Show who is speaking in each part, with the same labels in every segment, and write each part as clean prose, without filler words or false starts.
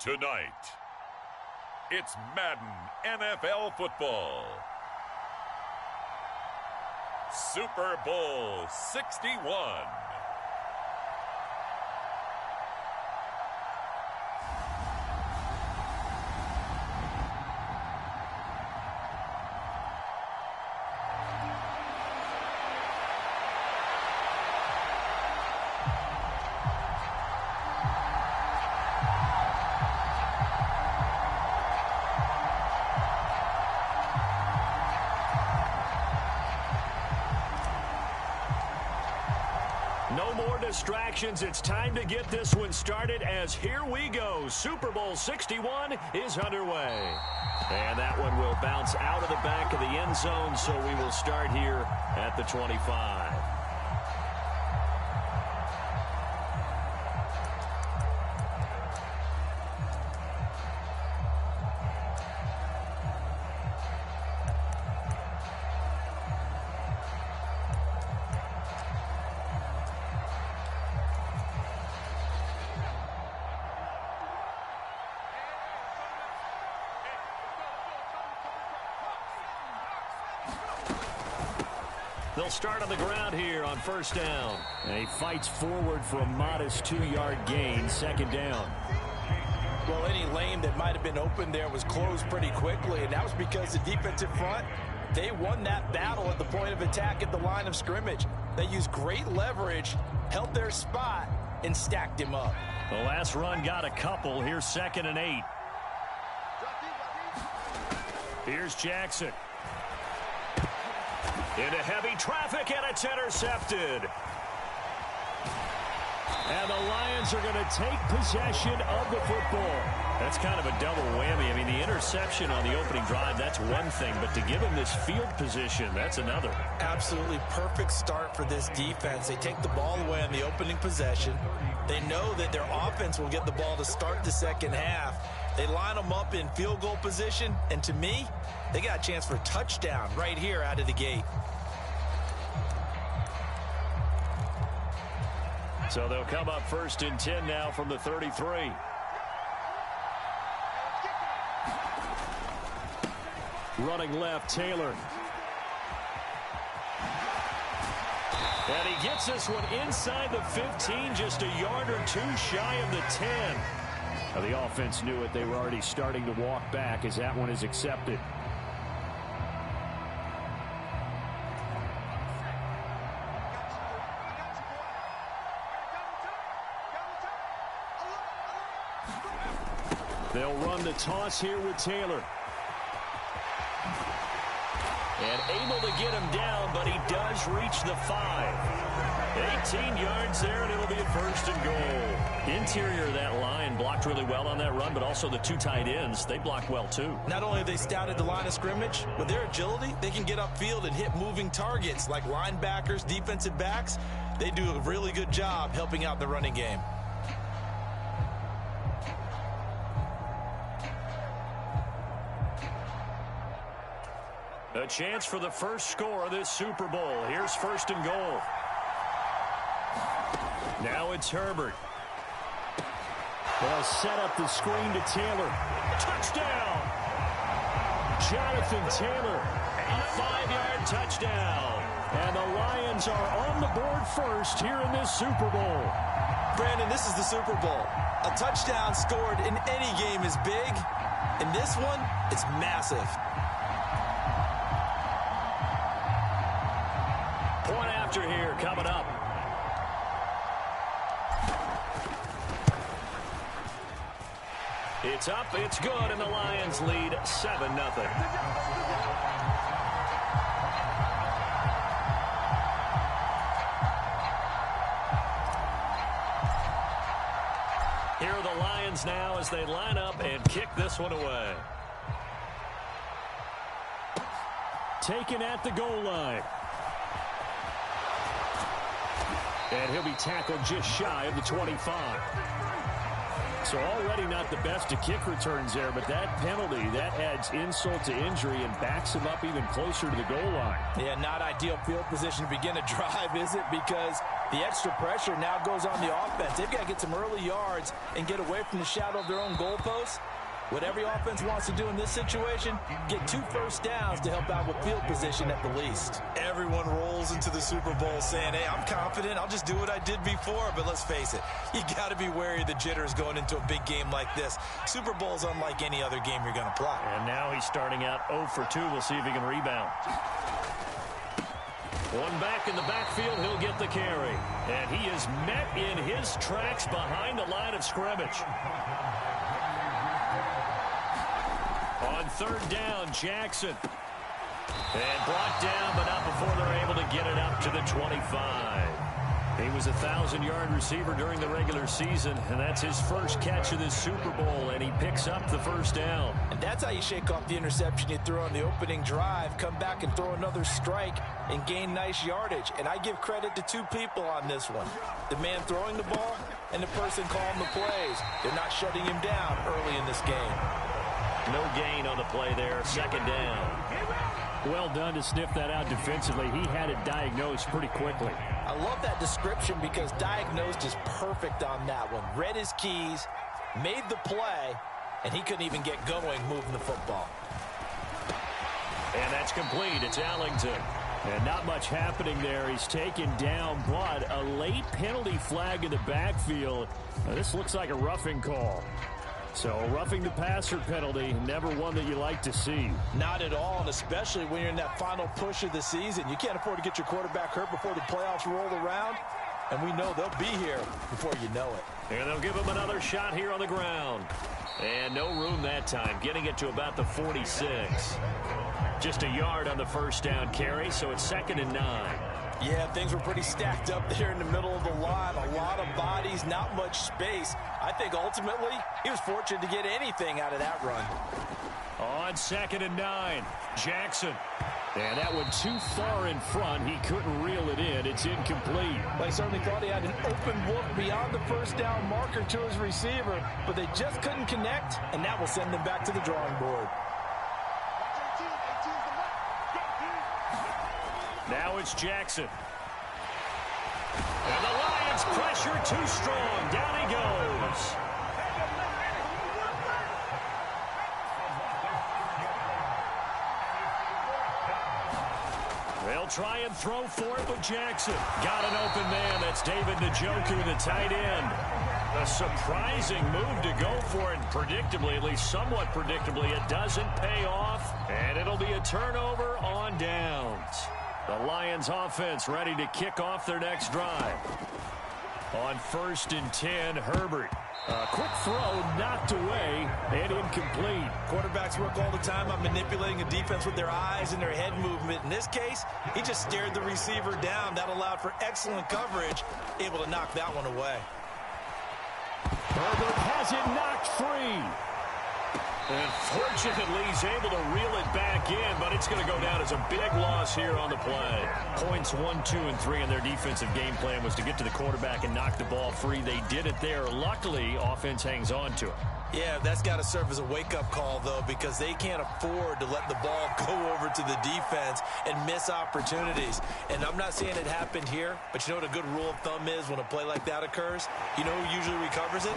Speaker 1: Tonight, it's Madden NFL Football. Super Bowl 61.
Speaker 2: No more distractions. It's time to get this one started as here we go. Super Bowl 61 is underway. And that one will bounce out of the back of the end zone, so we will start here at the 25. They'll start on the ground here on first down. And he fights forward for a modest 2-yard gain, second down.
Speaker 3: Well, any lane that might have been open there was closed pretty quickly, and that was because the defensive front, they won that battle at the point of attack at the line of scrimmage. They used great leverage, held their spot, and stacked him up.
Speaker 2: The last run got a couple. Here's 2nd and 8. Here's Jackson. Into heavy traffic, and it's intercepted. And the Lions are going to take possession of the football. That's kind of a double whammy. I mean, the interception on the opening drive, that's one thing. But to give them this field position, that's another.
Speaker 3: Absolutely perfect start for this defense. They take the ball away on the opening possession. They know that their offense will get the ball to start the second half. They line them up in field goal position. And to me, they got a chance for a touchdown right here out of the gate.
Speaker 2: So they'll come up 1st and 10 now from the 33. Running left, Taylor. And he gets this one inside the 15, just a yard or two shy of the 10. Now the offense knew it. They were already starting to walk back as that one is accepted. They'll run the toss here with Taylor. And able to get him down, but he does reach the 5. 18 yards there, and it'll be a 1st and goal. Interior of that line blocked really well on that run, but also the 2 tight ends, they blocked well too.
Speaker 3: Not only have they scouted the line of scrimmage, with their agility, they can get upfield and hit moving targets like linebackers, defensive backs. They do a really good job helping out the running game.
Speaker 2: A chance for the first score of this Super Bowl. Here's 1st and goal. Now it's Herbert. They'll set up the screen to Taylor. Touchdown! Jonathan Taylor. A 5-yard touchdown. And the Lions are on the board first here in this Super Bowl.
Speaker 3: Brandon, this is the Super Bowl. A touchdown scored in any game is big. In this one, it's massive.
Speaker 2: Point after here coming up. It's up, it's good, and the Lions lead 7-0. Here are the Lions now as they line up and kick this one away. Taken at the goal line. And he'll be tackled just shy of the 25. So already not the best of kick returns there, but that penalty, that adds insult to injury and backs him up even closer to the goal line.
Speaker 3: Yeah, not ideal field position to begin a drive, is it? Because the extra pressure now goes on the offense. They've got to get some early yards and get away from the shadow of their own goalposts. What every offense wants to do in this situation, get 2 first downs to help out with field position at the least. Everyone rolls into the Super Bowl saying, hey, I'm confident, I'll just do what I did before. But let's face it, you got to be wary of the jitters going into a big game like this. Super Bowl's unlike any other game you're going to play.
Speaker 2: And now he's starting out 0 for 2. We'll see if he can rebound. One back in the backfield, he'll get the carry. And he is met in his tracks behind the line of scrimmage. On 3rd down, Jackson. And brought down, but not before they're able to get it up to the 25. He was a 1,000-yard receiver during the regular season, and that's his first catch of this Super Bowl, and he picks up the first down.
Speaker 3: And that's how you shake off the interception you threw on the opening drive, come back and throw another strike and gain nice yardage. And I give credit to 2 people on this one. The man throwing the ball and the person calling the plays. They're not shutting him down early in this game.
Speaker 2: No gain on the play there, 2nd down. Well done to sniff that out defensively. He had it diagnosed pretty quickly.
Speaker 3: I love that description because diagnosed is perfect on that one. Read his keys, made the play, and he couldn't even get going moving the football.
Speaker 2: And that's complete. It's Allington. And not much happening there. He's taken down, but a late penalty flag in the backfield. This looks like a roughing call. So roughing the passer penalty, never one that you like to see.
Speaker 3: Not at all, and especially when you're in that final push of the season. You can't afford to get your quarterback hurt before the playoffs roll around, and we know they'll be here before you know it.
Speaker 2: And they'll give him another shot here on the ground. And no room that time, getting it to about the 46. Just a yard on the first down carry, so it's 2nd and 9.
Speaker 3: Yeah, things were pretty stacked up there in the middle of the line. A lot of bodies, not much space. I think ultimately he was fortunate to get anything out of that run.
Speaker 2: On 2nd and 9, Jackson. And that one too far in front. He couldn't reel it in. It's incomplete.
Speaker 3: They certainly thought he had an open look beyond the first down marker to his receiver, but they just couldn't connect, and that will send them back to the drawing board.
Speaker 2: Now it's Jackson. And the Lions pressure too strong. Down he goes. They'll try and throw for it with Jackson. Got an open man. That's David Njoku, the tight end. A surprising move to go for it. Predictably, at least somewhat predictably, it doesn't pay off. And it'll be a turnover on downs. The Lions offense ready to kick off their next drive. On 1st and 10, Herbert. A quick throw knocked away and incomplete.
Speaker 3: Quarterbacks work all the time on manipulating a defense with their eyes and their head movement. In this case, he just stared the receiver down. That allowed for excellent coverage, able to knock that one away.
Speaker 2: Herbert has it knocked free. And fortunately, he's able to reel it back in, but it's going to go down as a big loss here on the play. Points 1, 2, and 3 in their defensive game plan was to get to the quarterback and knock the ball free. They did it there. Luckily, offense hangs on to it.
Speaker 3: Yeah, that's got to serve as a wake-up call, though, because they can't afford to let the ball go over to the defense and miss opportunities. And I'm not saying it happened here, but you know what a good rule of thumb is when a play like that occurs? You know who usually recovers it?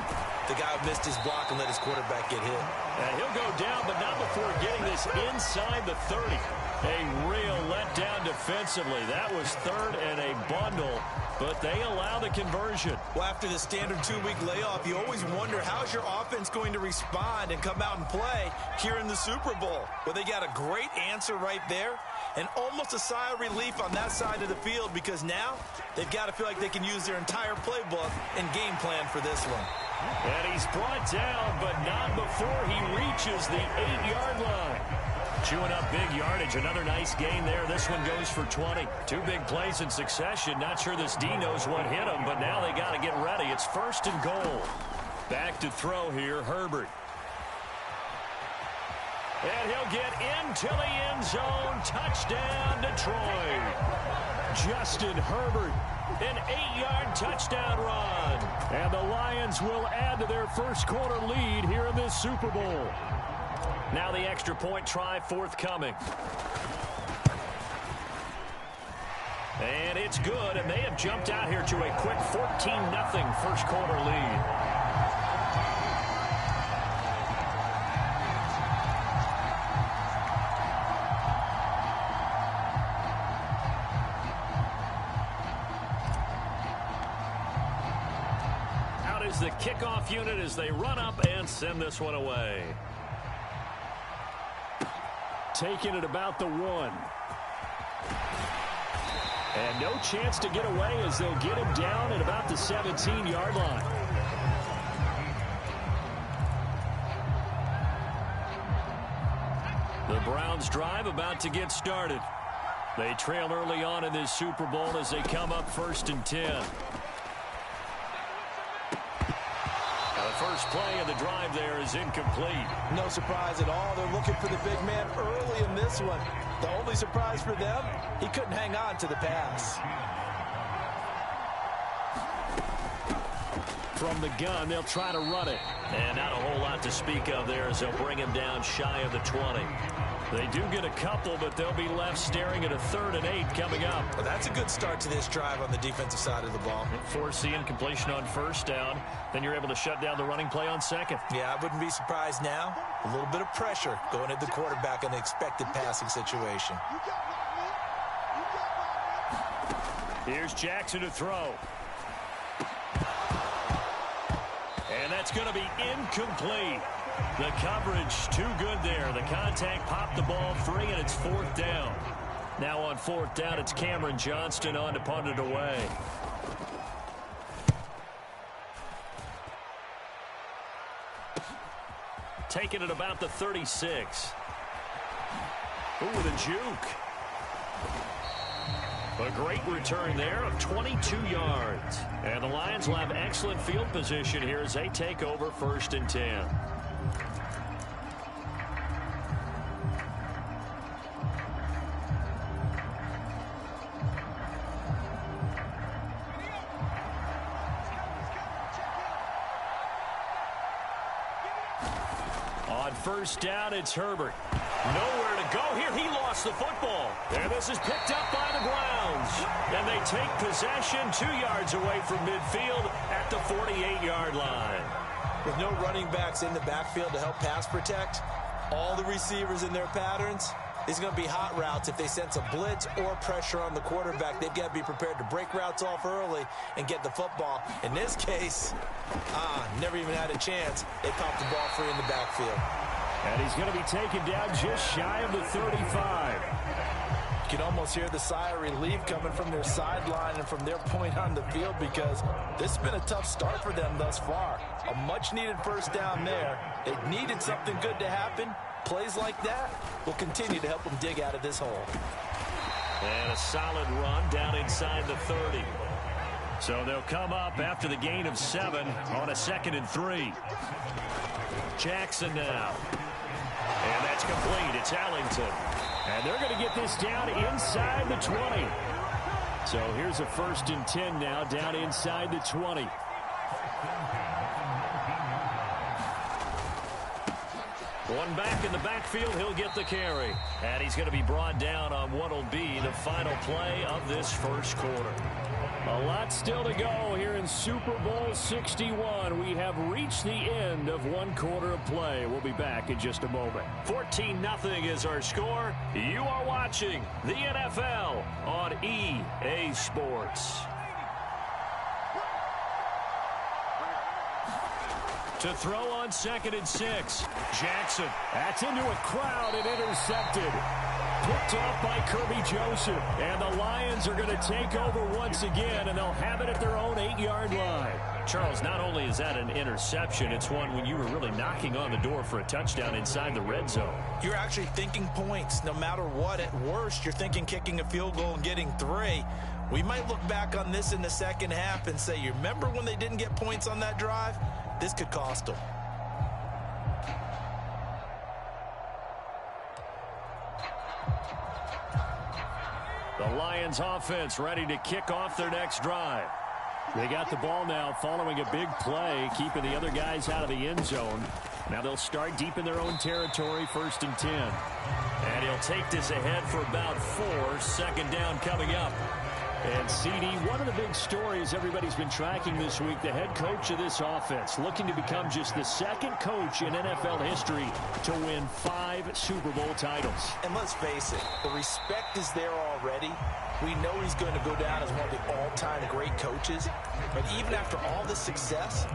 Speaker 3: The guy who missed his block and let his quarterback get hit.
Speaker 2: And he'll go down, but not before getting this inside the 30. A real letdown defensively. That was 3rd and a bundle, but they allow the conversion.
Speaker 3: Well, after the standard 2-week layoff, you always wonder how's your offense going to respond and come out and play here in the Super Bowl. Well, they got a great answer right there and almost a sigh of relief on that side of the field because now they've got to feel like they can use their entire playbook and game plan for this one.
Speaker 2: And he's brought down, but not before he reaches the 8-yard line. Chewing up big yardage. Another nice gain there. This one goes for 20. 2 big plays in succession. Not sure this D knows what hit him, but now they got to get ready. It's 1st and goal. Back to throw here, Herbert. And he'll get into the end zone. Touchdown, Detroit. Justin Herbert, an 8-yard touchdown run. And the Lions will add to their first quarter lead here in this Super Bowl. Now the extra point try forthcoming. And it's good, and they have jumped out here to a quick 14-0 first quarter lead. Out is the kickoff unit as they run up and send this one away. Taking it about the 1. And no chance to get away as they'll get him down at about the 17-yard line. The Browns drive about to get started. They trail early on in this Super Bowl as they come up 1st and 10. The first play of the drive there is incomplete.
Speaker 3: No surprise at all. They're looking for the big man early in this one. The only surprise for them, he couldn't hang on to the pass.
Speaker 2: From the gun, they'll try to run it. And not a whole lot to speak of there as they'll bring him down shy of the 20. They do get a couple, but they'll be left staring at a 3rd and 8 coming up.
Speaker 3: Well, that's a good start to this drive on the defensive side of the ball.
Speaker 2: Force the incompletion on 1st down. Then you're able to shut down the running play on 2nd.
Speaker 3: Yeah, I wouldn't be surprised now. A little bit of pressure going at the quarterback in the expected passing situation.
Speaker 2: Here's Jackson to throw. And that's going to be incomplete. The coverage too good there. The contact popped the ball free, and it's 4th down. Now on 4th down, it's Cameron Johnston on to punt it away. Taking it about the 36. Ooh, the juke. A great return there of 22 yards. And the Lions will have excellent field position here as they take over 1st and 10. On 1st down, it's Herbert. Nowhere to go here. He lost the football. And this is picked up by the Browns. And they take possession 2 yards away from midfield at the 48-yard line.
Speaker 3: With no running backs in the backfield to help pass protect, all the receivers in their patterns, these are going to be hot routes if they sense a blitz or pressure on the quarterback. They've got to be prepared to break routes off early and get the football. In this case, never even had a chance. They popped the ball free in the backfield.
Speaker 2: And he's going to be taken down just shy of the 35.
Speaker 3: You can almost hear the sigh of relief coming from their sideline and from their point on the field because this has been a tough start for them thus far. A much-needed 1st down there. They needed something good to happen. Plays like that will continue to help them dig out of this hole.
Speaker 2: And a solid run down inside the 30. So they'll come up after the gain of 7 on a 2nd and 3. Jackson now. And that's complete. It's Ellington. And they're going to get this down inside the 20. So here's a 1st and 10 now down inside the 20. One back in the backfield, he'll get the carry. And he's going to be brought down on what will be the final play of this first quarter. A lot still to go here in Super Bowl 61. We have reached the end of one quarter of play. We'll be back in just a moment. 14-0 is our score. You are watching the NFL on EA Sports. To throw on 2nd and 6. Jackson. That's into a crowd and intercepted. Picked off by Kirby Joseph. And the Lions are going to take over once again, and they'll have it at their own 8-yard line. Charles, not only is that an interception, it's one when you were really knocking on the door for a touchdown inside the red zone.
Speaker 3: You're actually thinking points no matter what. At worst, you're thinking kicking a field goal and getting 3. We might look back on this in the second half and say, you remember when they didn't get points on that drive? This could cost them.
Speaker 2: The Lions offense ready to kick off their next drive. They got the ball now following a big play, keeping the other guys out of the end zone. Now they'll start deep in their own territory, 1st and 10. And he'll take this ahead for about 4. 2nd down coming up. And CD, one of the big stories everybody's been tracking this week, the head coach of this offense, looking to become just the 2nd coach in NFL history to win 5 Super Bowl titles.
Speaker 3: And let's face it, the respect is there already. We know he's going to go down as one of the all-time great coaches. But even after all this success,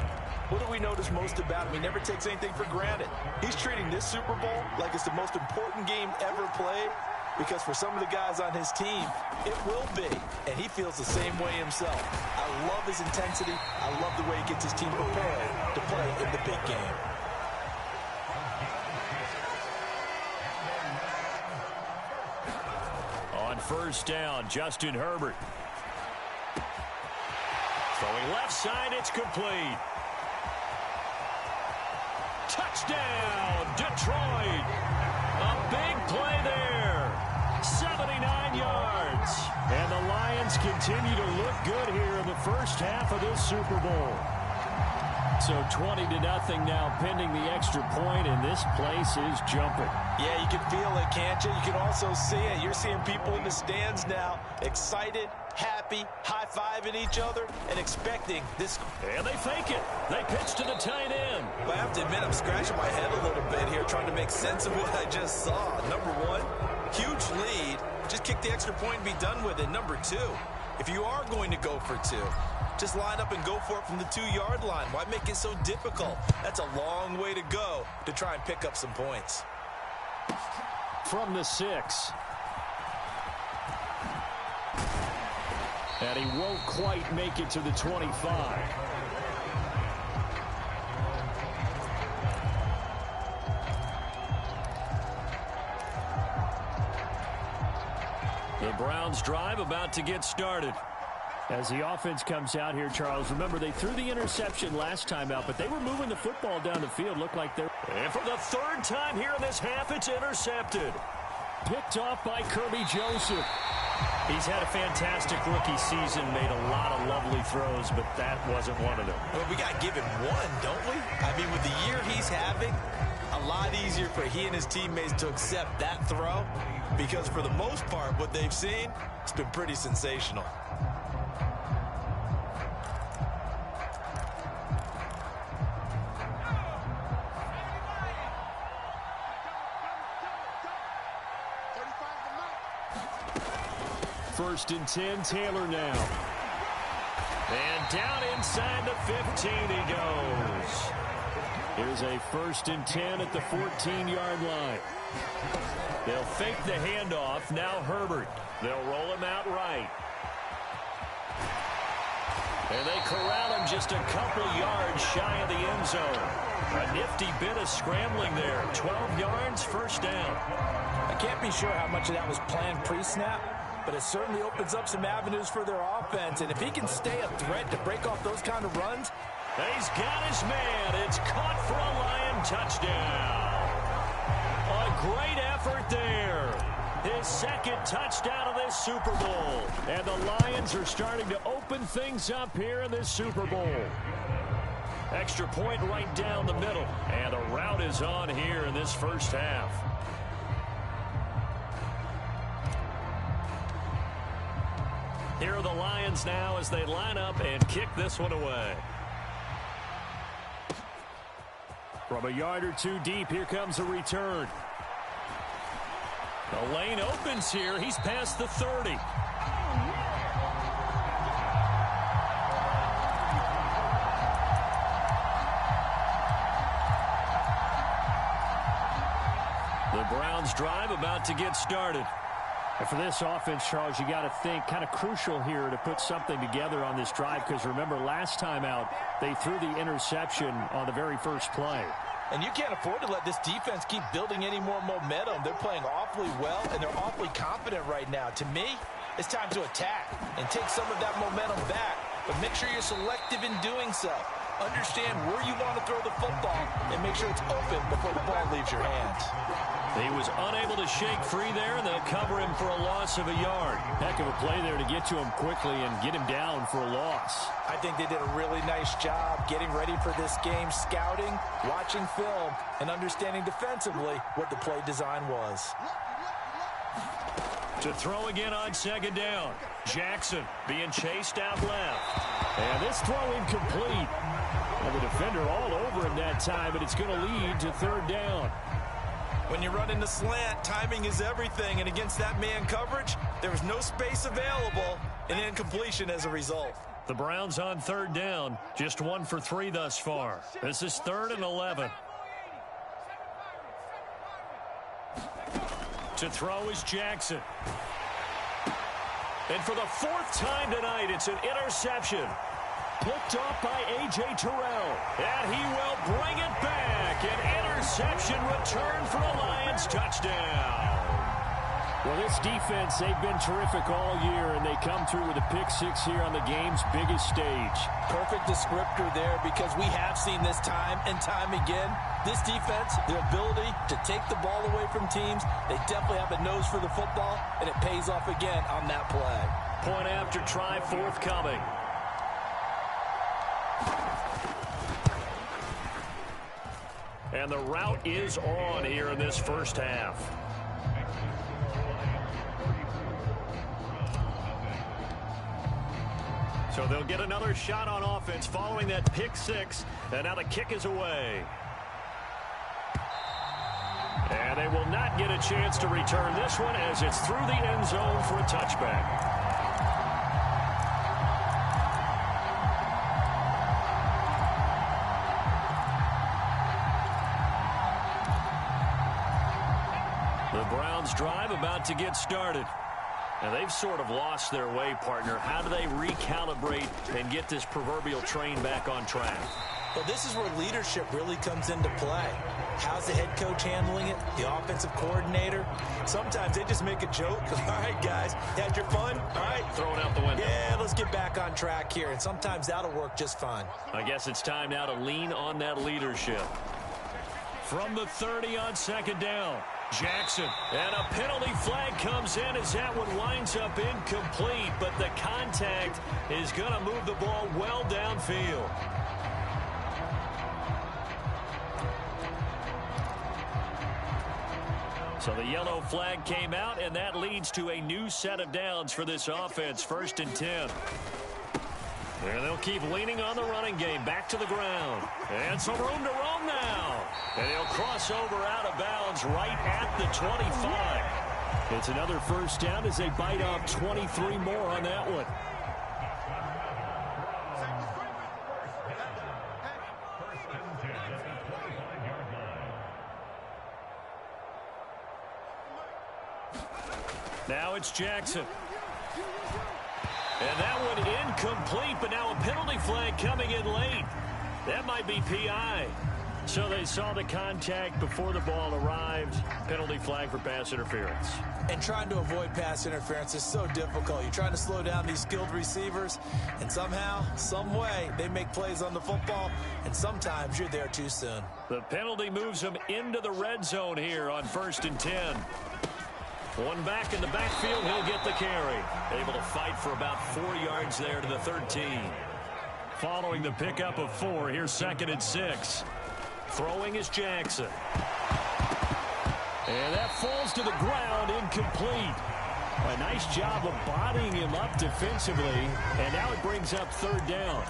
Speaker 3: what do we notice most about him? He never takes anything for granted. He's treating this Super Bowl like it's the most important game ever played, because for some of the guys on his team, it will be. And he feels the same way himself. I love his intensity. I love the way he gets his team prepared to play in the big game.
Speaker 2: On 1st down, Justin Herbert. Throwing left side, it's complete. Touchdown, Detroit. A big play there. 79 yards. And the Lions continue to look good here in the first half of this Super Bowl. So 20-0 now pending the extra point, and this place is jumping.
Speaker 3: Yeah, you can feel it, can't you? You can also see it. You're seeing people in the stands now, excited, happy, high-fiving each other, and expecting this.
Speaker 2: And they fake it. They pitch to the tight end.
Speaker 3: But I have to admit, I'm scratching my head a little bit here, trying to make sense of what I just saw. Number one, huge lead. Just kick the extra point and be done with it. Number two, if you are going to go for 2, just line up and go for it from the 2-yard line. Why make it so difficult? That's a long way to go to try and pick up some points.
Speaker 2: From the 6. And he won't quite make it to the 25. The Browns drive about to get started. As the offense comes out here, Charles, remember they threw the interception last time out, but they were moving the football down the field. Looked like they're... And for the 3rd time here in this half, it's intercepted. Picked off by Kirby Joseph. He's had a fantastic rookie season, made a lot of lovely throws, but that wasn't one of them.
Speaker 3: Well, we got to give him one, don't we? I mean, with the year he's having, a lot easier for he and his teammates to accept that throw, because for the most part, what they've seen, it's been pretty sensational.
Speaker 2: First and 10, Taylor now. And down inside the 15 he goes. Here's a 1st and 10 at the 14-yard line. They'll fake the handoff. Now Herbert. They'll roll him out right. And they corral him just a couple yards shy of the end zone. A nifty bit of scrambling there. 12 yards, 1st down.
Speaker 3: I can't be sure how much of that was planned pre-snap, but it certainly opens up some avenues for their offense. And if he can stay a threat to break off those kind of runs.
Speaker 2: He's got his man. It's caught for a Lion touchdown. A great effort there. His 2nd touchdown of this Super Bowl. And the Lions are starting to open things up here in this Super Bowl. Extra point right down the middle. And the route is on here in this first half. Here are the Lions now as they line up and kick this one away. From a yard or 2 deep, here comes a return. The lane opens here. He's past the 30. The Browns drive about to get started. And for this offense, Charles, you got to think kind of crucial here to put something together on this drive, because remember last time out they threw the interception on the very first play.
Speaker 3: And you can't afford to let this defense keep building any more momentum. They're playing awfully well, and they're awfully confident right now. To me, it's time to attack and take some of that momentum back, but make sure you're selective in doing so. Understand where you want to throw the football and make sure it's open before the ball leaves your hands.
Speaker 2: He was unable to shake free there, and they'll cover him for a loss of a yard.
Speaker 4: Heck of a play there to get to him quickly and get him down for a loss.
Speaker 3: I think they did a really nice job getting ready for this game, scouting, watching film, and understanding defensively what the play design was.
Speaker 2: To throw again on second down. Jackson being chased out left.
Speaker 4: And this throw incomplete. Well, the defender all over him that time, but it's going to lead to third down.
Speaker 3: When you run in the slant, timing is everything, and against that man coverage, there was no space available, and incompletion as a result.
Speaker 2: The Browns on third down, just 1 for 3 thus far. This is 3rd and 11. To throw is Jackson. And for the 4th time tonight, it's an interception. Picked off by A.J. Terrell. And he will bring it back. An interception return for a Lions touchdown.
Speaker 4: Well, this defense, they've been terrific all year, and they come through with a pick-6 here on the game's biggest stage.
Speaker 3: Perfect descriptor there, because we have seen this time and time again. This defense, their ability to take the ball away from teams, they definitely have a nose for the football, and it pays off again on that play.
Speaker 2: Point after try forthcoming. And the route is on here in this first half. So they'll get another shot on offense following that pick-6. And now the kick is away. And they will not get a chance to return this one as it's through the end zone for a touchback. The Browns drive about to get started. And they've sort of lost their way, partner. How do they recalibrate and get this proverbial train back on track?
Speaker 3: Well, this is where leadership really comes into play. How's the head coach handling it? The offensive coordinator? Sometimes they just make a joke. All right, guys, had your fun? All right.
Speaker 2: Throwing out the window.
Speaker 3: Yeah, let's get back on track here. And sometimes that'll work just fine.
Speaker 2: I guess it's time now to lean on that leadership. From the 30 on second down. Jackson, and a penalty flag comes in as that one winds up incomplete, but the contact is going to move the ball well downfield. So the yellow flag came out, and that leads to a new set of downs for this offense, 1st and 10. And they'll keep leaning on the running game. Back to the ground. And some room to roam now. And he'll cross over out of bounds right at the 25.
Speaker 4: It's another first down as they bite off 23 more on that one.
Speaker 2: Now it's Jackson. And that one incomplete, but now a penalty flag coming in late. That might be PI. So they saw the contact before the ball arrived. Penalty flag for pass interference.
Speaker 3: And trying to avoid pass interference is so difficult. You're trying to slow down these skilled receivers, and somehow, some way, they make plays on the football, and sometimes you're there too soon.
Speaker 2: The penalty moves them into the red zone here on 1st and 10. One back in the backfield, he'll get the carry. Able to fight for about 4 yards there to the 13. Following the pickup of 4, here's 2nd and 6. Throwing is Jackson.
Speaker 4: And that falls to the ground, incomplete. A nice job of bodying him up defensively, and now it brings up 3rd down.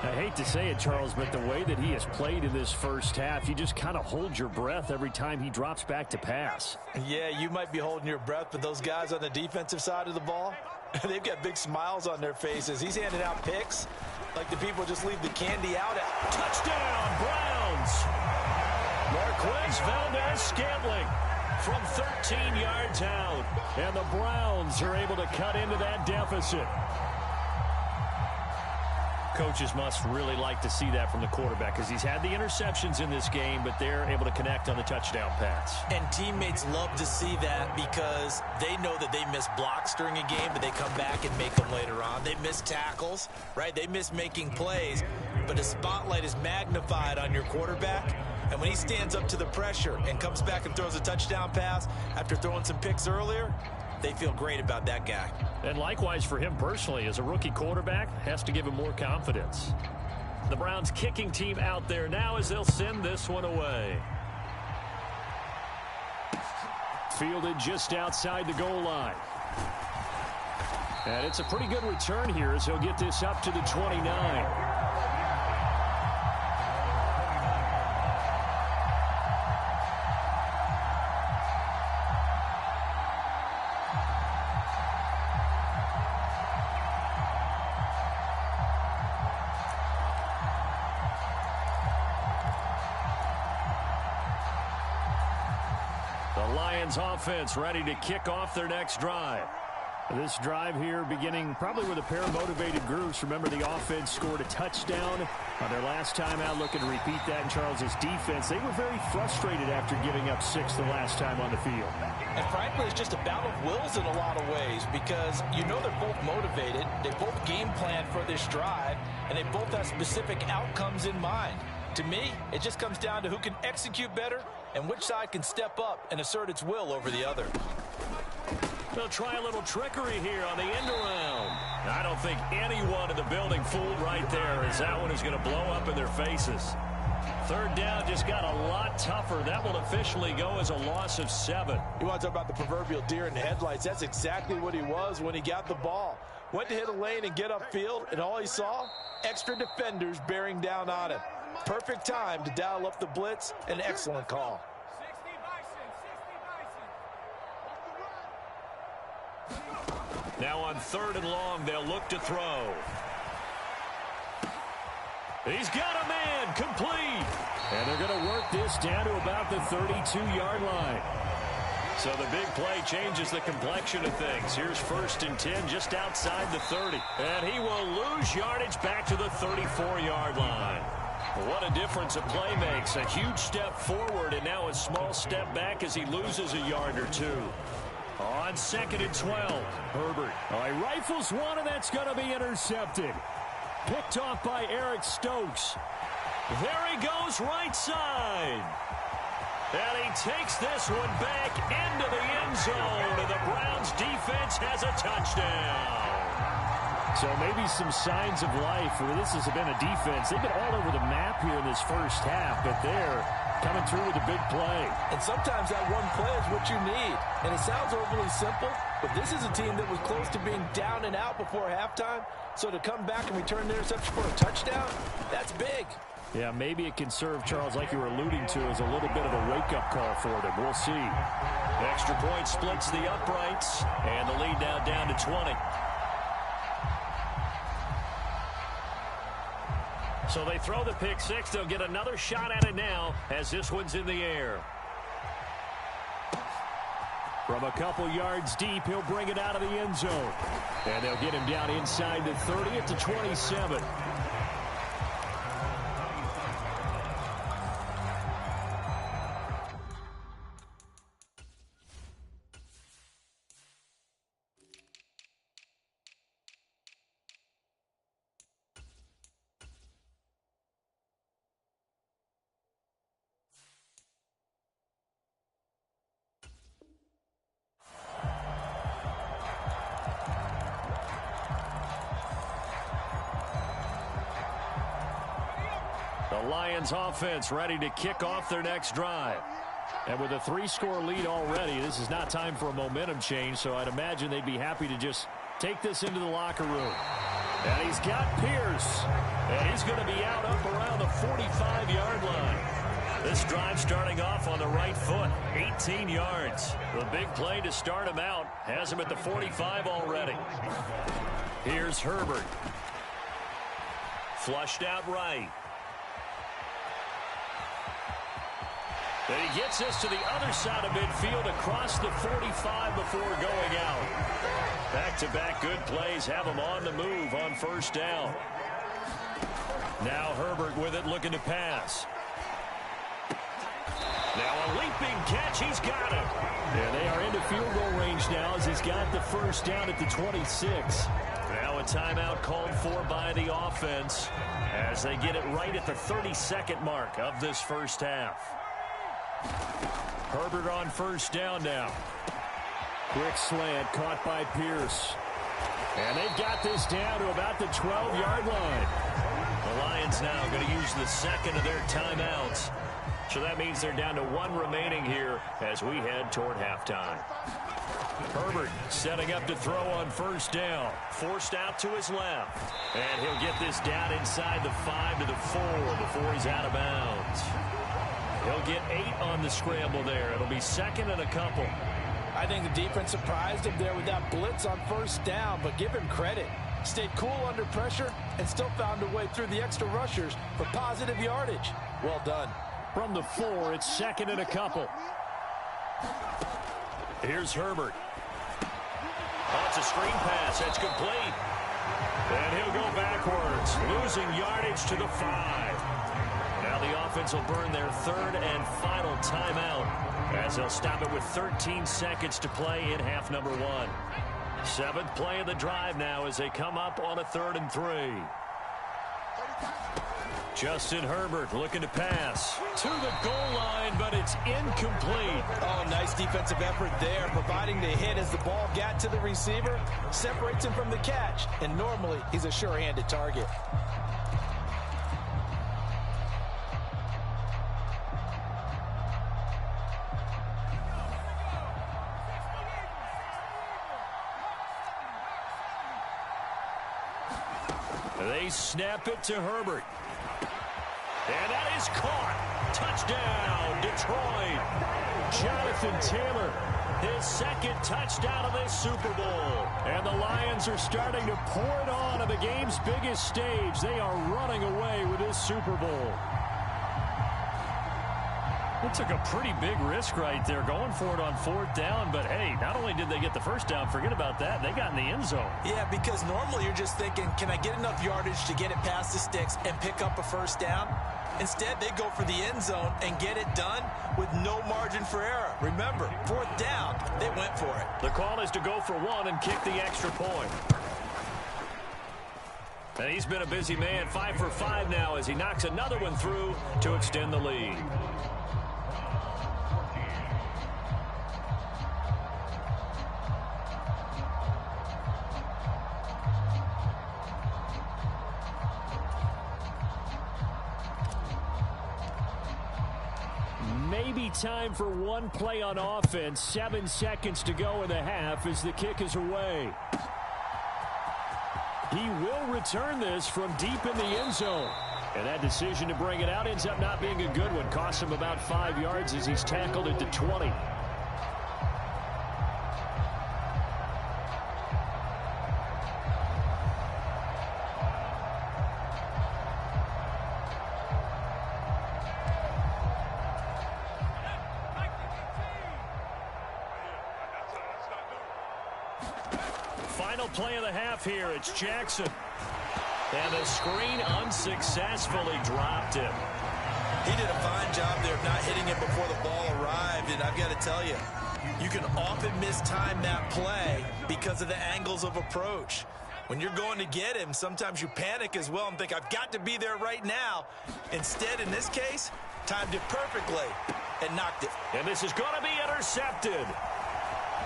Speaker 4: I hate to say it, Charles, but the way that he has played in this first half, you just kind of hold your breath every time he drops back to pass.
Speaker 3: Yeah, you might be holding your breath, but those guys on the defensive side of the ball, they've got big smiles on their faces. He's handing out picks like the people just leave the candy out at.
Speaker 2: Touchdown, Browns! Marquez Valdez-Scantling from 13 yards out.
Speaker 4: And the Browns are able to cut into that deficit.
Speaker 2: Coaches must really like to see that from the quarterback because he's had the interceptions in this game, but they're able to connect on the touchdown pass.
Speaker 3: And teammates love to see that because they know that they miss blocks during a game, but they come back and make them later on. They miss tackles, right? They miss making plays. but the spotlight is magnified on your quarterback. And when he stands up to the pressure and comes back and throws a touchdown pass after throwing some picks earlier, they feel great about that guy.
Speaker 2: And likewise for him personally, as a rookie quarterback, has to give him more confidence. The Browns kicking team out there now as they'll send this one away. Fielded just outside the goal line. And it's a pretty good return here as he'll get this up to the 29. Offense ready to kick off their next drive. This drive here beginning probably with a pair of motivated groups. Remember, the offense scored a touchdown on their last time out, looking to repeat that in Charles's defense. They were very frustrated after giving up 6 the last time on the field.
Speaker 3: And frankly, it's just a battle of wills in a lot of ways, because you know they're both motivated, they both game plan for this drive, and they both have specific outcomes in mind. To me, it just comes down to who can execute better and which side can step up and assert its will over the other.
Speaker 2: They'll try a little trickery here on the end around. I don't think anyone in the building fooled right there, as that one is going to blow up in their faces. Third down just got a lot tougher. That will officially go as a loss of 7.
Speaker 3: You want to talk about the proverbial deer in the headlights. That's exactly what he was when he got the ball. Went to hit a lane and get upfield, and all he saw, extra defenders bearing down on him. Perfect time to dial up the blitz. An excellent call.
Speaker 2: Now on 3rd and long, they'll look to throw. He's got a man, complete. And they're going to work this down to about the 32-yard line. So the big play changes the complexion of things. Here's 1st and 10 just outside the 30. And he will lose yardage back to the 34-yard line. What a difference a play makes. A huge step forward and now a small step back as he loses a yard or 2. On 2nd and 12, Herbert. He rifles one, and that's going to be intercepted. Picked off by Eric Stokes. There he goes, right side. And he takes this one back into the end zone, and the Browns defense has a touchdown. So maybe some signs of life where this has been a defense. They've been all over the map here in this first half, but they're coming through with a big play.
Speaker 3: And sometimes that one play is what you need. And it sounds overly simple, but this is a team that was close to being down and out before halftime. So to come back and return the interception for a touchdown, that's big.
Speaker 2: Yeah, maybe it can serve, Charles, like you were alluding to, as a little bit of a wake-up call for them. We'll see. Extra point splits the uprights, and the lead now down to 20. So they throw the pick 6. They'll get another shot at it now as this one's in the air. From a couple yards deep, he'll bring it out of the end zone. And they'll get him down inside the 30 at the 27. The Lions offense ready to kick off their next drive. And with a 3-score lead already, this is not time for a momentum change, so I'd imagine they'd be happy to just take this into the locker room. And he's got Pierce. And he's going to be out up around the 45-yard line. This drive starting off on the right foot, 18 yards. The big play to start him out has him at the 45 already. Here's Herbert. Flushed out right. And he gets this to the other side of midfield across the 45 before going out. Back-to-back good plays have him on the move on first down. Now Herbert with it, looking to pass. Now a leaping catch, he's got it. And they are into field goal range now as he's got the first down at the 26. Now a timeout called for by the offense as they get it right at the 32nd mark of this first half. Herbert on first down now.
Speaker 4: Quick slant caught by Pierce. And they've got this down to about the 12-yard line.
Speaker 2: The Lions now going to use the second of their timeouts. So that means they're down to one remaining here as we head toward halftime. Herbert setting up to throw on first down. Forced out to his left. And he'll get this down inside the 5 to the 4 before he's out of bounds. He'll get 8 on the scramble there. It'll be second and a couple.
Speaker 3: I think the defense surprised him there with that blitz on first down, but give him credit. Stayed cool under pressure and still found a way through the extra rushers for positive yardage. Well done.
Speaker 4: From the 4, it's second and a couple.
Speaker 2: Here's Herbert. Oh, it's a screen pass. That's complete. And he'll go backwards, losing yardage to the 5. Now the offense will burn their third and final timeout as they'll stop it with 13 seconds to play in half number 1. 7th play of the drive now as they come up on a 3rd and 3. Justin Herbert looking to pass to the goal line, but it's incomplete.
Speaker 3: Oh, nice defensive effort there, providing the hit as the ball got to the receiver, separates him from the catch, and normally he's a sure-handed target.
Speaker 2: They snap it to Herbert. And that is caught. Touchdown, Detroit.
Speaker 4: Jonathan Taylor,
Speaker 2: his second touchdown of this Super Bowl.
Speaker 4: And the Lions are starting to pour it on the game's biggest stage. They are running away with this Super Bowl.
Speaker 2: It took a pretty big risk right there going for it on 4th down. But, hey, not only did they get the first down, forget about that, they got in the end zone.
Speaker 3: Yeah, because normally you're just thinking, can I get enough yardage to get it past the sticks and pick up a first down? Instead, they go for the end zone and get it done with no margin for error. Remember, 4th down, they went for it.
Speaker 2: The call is to go for 1 and kick the extra point. And he's been a busy man, 5 for 5 now as he knocks another one through to extend the lead.
Speaker 4: Maybe time for one play on offense. 7 seconds to go in the half as the kick is away. He will return this from deep in the end zone. And that decision to bring it out ends up not being a good one. Costs him about 5 yards as he's tackled at the 20.
Speaker 2: Final play of the half here. It's Jackson. And the screen unsuccessfully dropped him.
Speaker 3: He did a fine job there of not hitting it before the ball arrived. And I've got to tell you, you can often mistime that play because of the angles of approach. When you're going to get him, sometimes you panic as well and think, I've got to be there right now. Instead, in this case, timed it perfectly and knocked it.
Speaker 2: And this is going to be intercepted.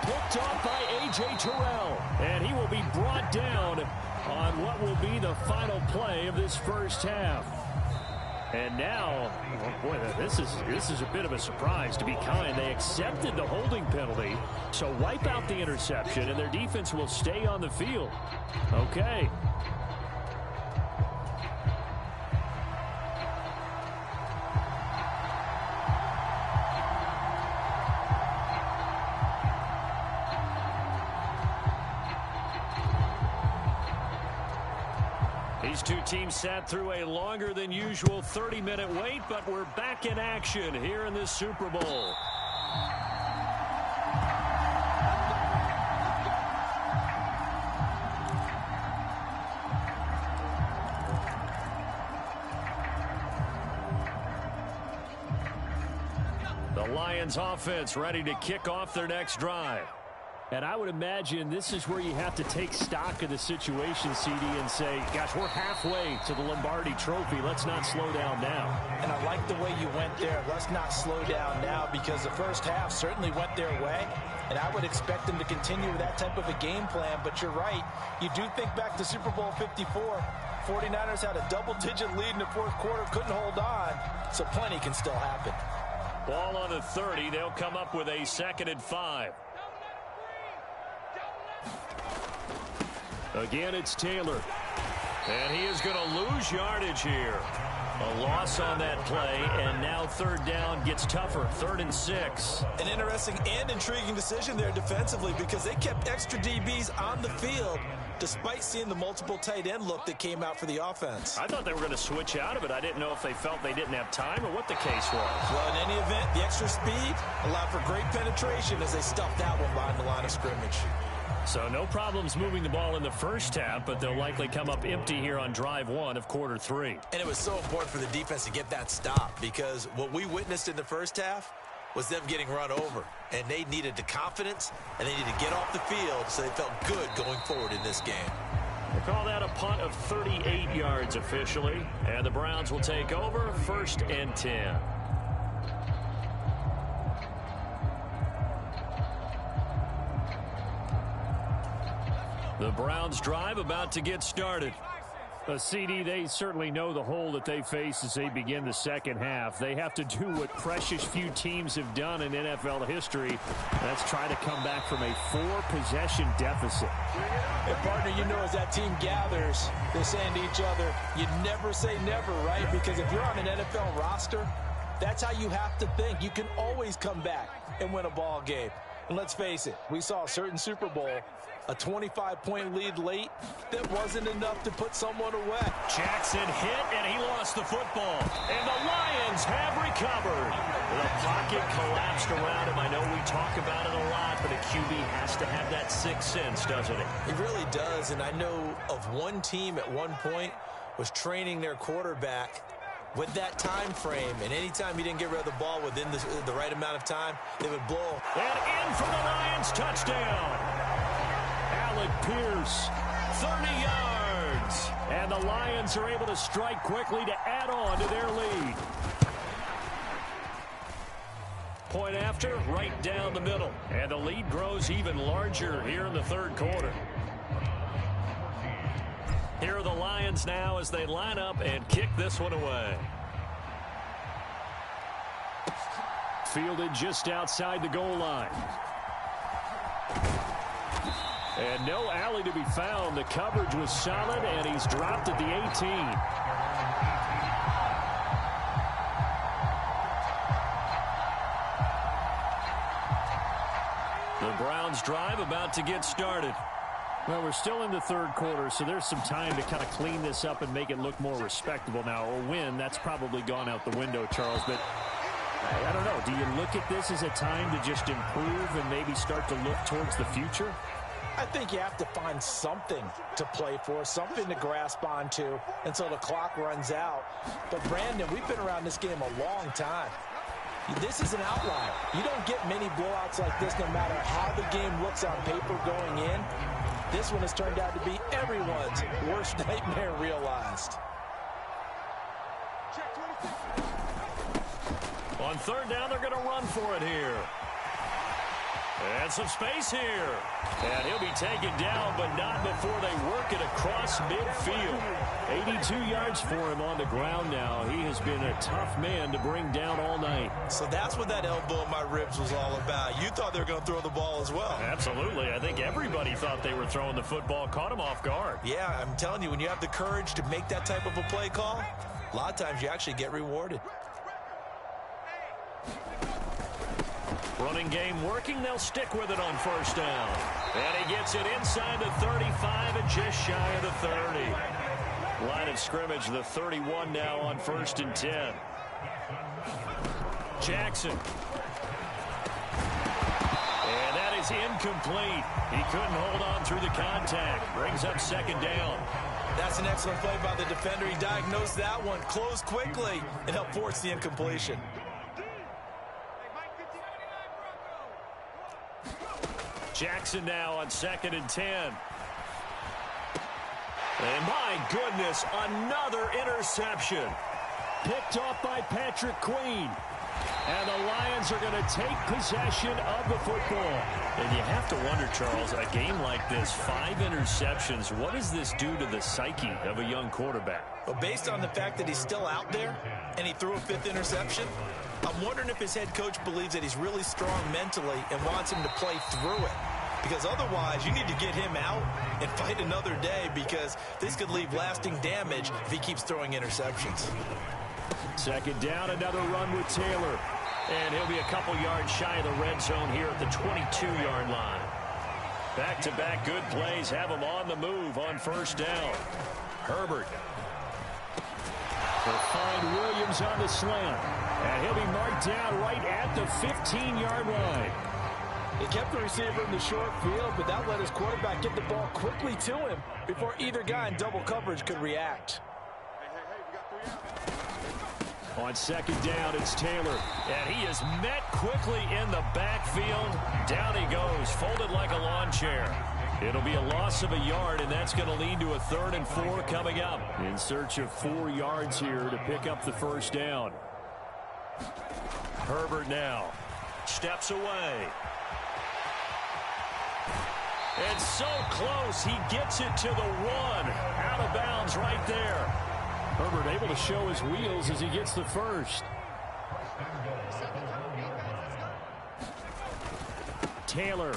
Speaker 4: Picked off by A.J. Terrell. And he will be brought down on what will be the final play of this first half. And now, oh boy, this is a bit of a surprise, to be kind. They accepted the holding penalty, so wipe out the interception, and their defense will stay on the field. Okay.
Speaker 2: These two teams sat through a longer than usual 30-minute wait, but we're back in action here in this Super Bowl. The Lions offense ready to kick off their next drive.
Speaker 4: And I would imagine this is where you have to take stock of the situation, CD, and say, gosh, we're halfway to the Lombardi Trophy. Let's not slow down now.
Speaker 3: And I like the way you went there. Let's not slow down now, because the first half certainly went their way. And I would expect them to continue with that type of a game plan. But you're right. You do think back to Super Bowl 54. 49ers had a double-digit lead in the fourth quarter, couldn't hold on. So plenty can still happen.
Speaker 2: Ball on the 30. They'll come up with a 2nd and 5.
Speaker 4: Again, it's Taylor.
Speaker 2: And he is going to lose yardage here. A loss on that play, and now 3rd down gets tougher. 3rd and 6.
Speaker 3: An interesting and intriguing decision there defensively, because they kept extra DBs on the field despite seeing the multiple tight end look that came out for the offense.
Speaker 2: I thought they were going to switch out of it. I didn't know if they felt they didn't have time or what the case was.
Speaker 3: Well, in any event, the extra speed allowed for great penetration as they stuffed that one behind the line of scrimmage.
Speaker 2: So no problems moving the ball in the first half, but they'll likely come up empty here on drive 1 of quarter 3.
Speaker 3: And it was so important for the defense to get that stop, because what we witnessed in the first half was them getting run over. And they needed the confidence, and they needed to get off the field so they felt good going forward in this game.
Speaker 2: We'll call that a punt of 38 yards officially. And the Browns will take over 1st and 10. The Browns drive about to get started.
Speaker 4: CD, they certainly know the hole that they face as they begin the second half. They have to do what precious few teams have done in NFL history. That's try to come back from a 4-possession deficit.
Speaker 3: And partner, you know, as that team gathers, they're saying to each other, you never say never, right? Because if you're on an NFL roster, that's how you have to think. You can always come back and win a ball game. And let's face it, we saw a certain Super Bowl, a 25-point lead late that wasn't enough to put someone away.
Speaker 2: Jackson hit, and he lost the football. And the Lions have recovered. The pocket collapsed around him. I know we talk about it a lot, but a QB has to have that sixth sense, doesn't it?
Speaker 3: It really does, and I know of one team at one point was training their quarterback with that time frame, and anytime he didn't get rid of the ball within the right amount of time, they would blow.
Speaker 2: And in for the Lions, touchdown.
Speaker 4: Alec Pierce,
Speaker 2: 30 yards.
Speaker 4: And the Lions are able to strike quickly to add on to their lead.
Speaker 2: Point after, right down the middle. And the lead grows even larger here in the third quarter. Here are the Lions now as they line up and kick this one away.
Speaker 4: Fielded just outside the goal line. And no alley to be found. The coverage was solid, and he's dropped at the 18.
Speaker 2: The Browns drive about to get started.
Speaker 4: Well, we're still in the third quarter, so there's some time to kind of clean this up and make it look more respectable now. Or win, that's probably gone out the window, Charles. But I don't know. Do you look at this as a time to just improve and maybe start to look towards the future?
Speaker 3: I think you have to find something to play for, something to grasp onto until the clock runs out. But, Brandon, we've been around this game a long time. This is an outlier. You don't get many blowouts like this no matter how the game looks on paper going in. This one has turned out to be everyone's worst nightmare realized.
Speaker 2: On third down, they're going to run for it here. And some space here. And he'll be taken down, but not before they work it across midfield.
Speaker 4: 82 yards for him on the ground now. He has been a tough man to bring down all night.
Speaker 3: So that's what that elbow in my ribs was all about. You thought they were going to throw the ball as well.
Speaker 2: Absolutely. I think everybody thought they were throwing the football, caught him off guard.
Speaker 3: Yeah, I'm telling you, when you have the courage to make that type of a play call, a lot of times you actually get rewarded.
Speaker 2: Running game working. They'll stick with it on first down. And he gets it inside the 35 and just shy of the 30. Line of scrimmage, the 31 now on 1st and 10. Jackson. And that is incomplete. He couldn't hold on through the contact. Brings up 2nd down.
Speaker 3: That's an excellent play by the defender. He diagnosed that one, closed quickly, and helped force the incompletion.
Speaker 2: Jackson now on 2nd and 10. And my goodness, another interception.
Speaker 4: Picked off by Patrick Queen. And the Lions are going to take possession of the football.
Speaker 2: And you have to wonder, Charles, a game like this, 5 interceptions, what does this do to the psyche of a young quarterback?
Speaker 3: Well, based on the fact that he's still out there and he threw a 5th interception, I'm wondering if his head coach believes that he's really strong mentally and wants him to play through it. Because otherwise, you need to get him out and fight another day, because this could leave lasting damage if he keeps throwing interceptions.
Speaker 2: 2nd down, another run with Taylor. And he'll be a couple yards shy of the red zone here at the 22-yard line. Back-to-back good plays have him on the move on 1st down. Herbert.
Speaker 4: They'll find Williams on the slant. And he'll be marked down right at the 15-yard line.
Speaker 5: He kept the receiver in the short field, but that let his quarterback get the ball quickly to him before either guy in double coverage could react.
Speaker 4: On 2nd down, it's Taylor.
Speaker 2: And he is met quickly in the backfield. Down he goes, folded like a lawn chair. It'll be a loss of a yard, and that's going to lead to a 3rd and 4 coming up.
Speaker 4: In search of 4 yards here to pick up the 1st down.
Speaker 2: Herbert now steps away. And so close, he gets it to the 1. Out of bounds right there.
Speaker 4: Herbert able to show his wheels as he gets the 1st. Taylor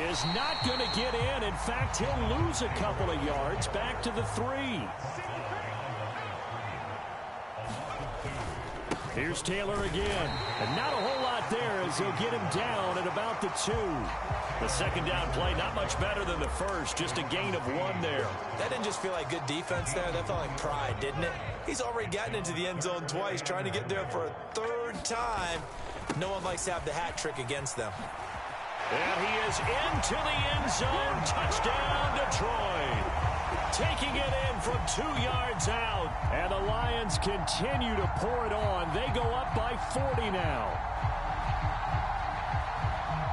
Speaker 4: is not going to get in. In fact, he'll lose a couple of yards back to the 3. Here's Taylor again. And not a whole lot there as he'll get him down at about the 2.
Speaker 2: The 2nd down play, not much better than the 1st. Just a gain of 1 there.
Speaker 3: That didn't just feel like good defense there. That felt like pride, didn't it? He's already gotten into the end zone twice, trying to get there for a 3rd time. No one likes to have the hat trick against them.
Speaker 2: And he is into the end zone. Touchdown, Detroit. Taking it in from 2 yards out.
Speaker 4: And the Lions continue to pour it on. They go up by 40 now.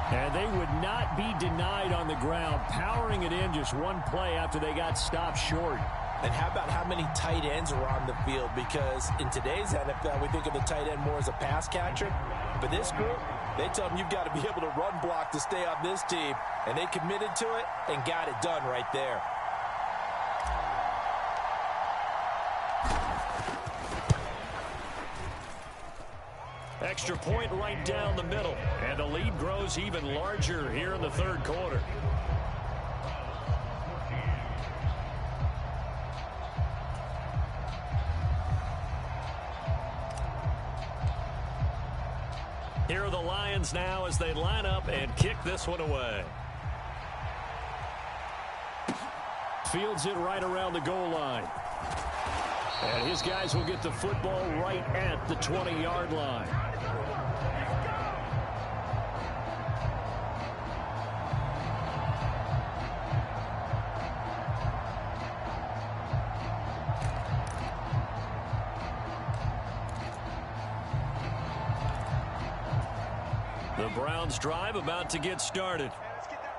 Speaker 4: And they would not be denied on the ground, powering it in just one play after they got stopped short.
Speaker 3: And how about how many tight ends were on the field? Because in today's NFL, we think of the tight end more as a pass catcher. But this group, they tell them you've got to be able to run block to stay on this team. And they committed to it and got it done right there.
Speaker 2: Extra point right down the middle. And the lead grows even larger here in the 3rd quarter. Here are the Lions now as they line up and kick this one away.
Speaker 4: Fields it right around the goal line. And his guys will get the football right at the 20-yard line.
Speaker 2: The Browns drive about to get started.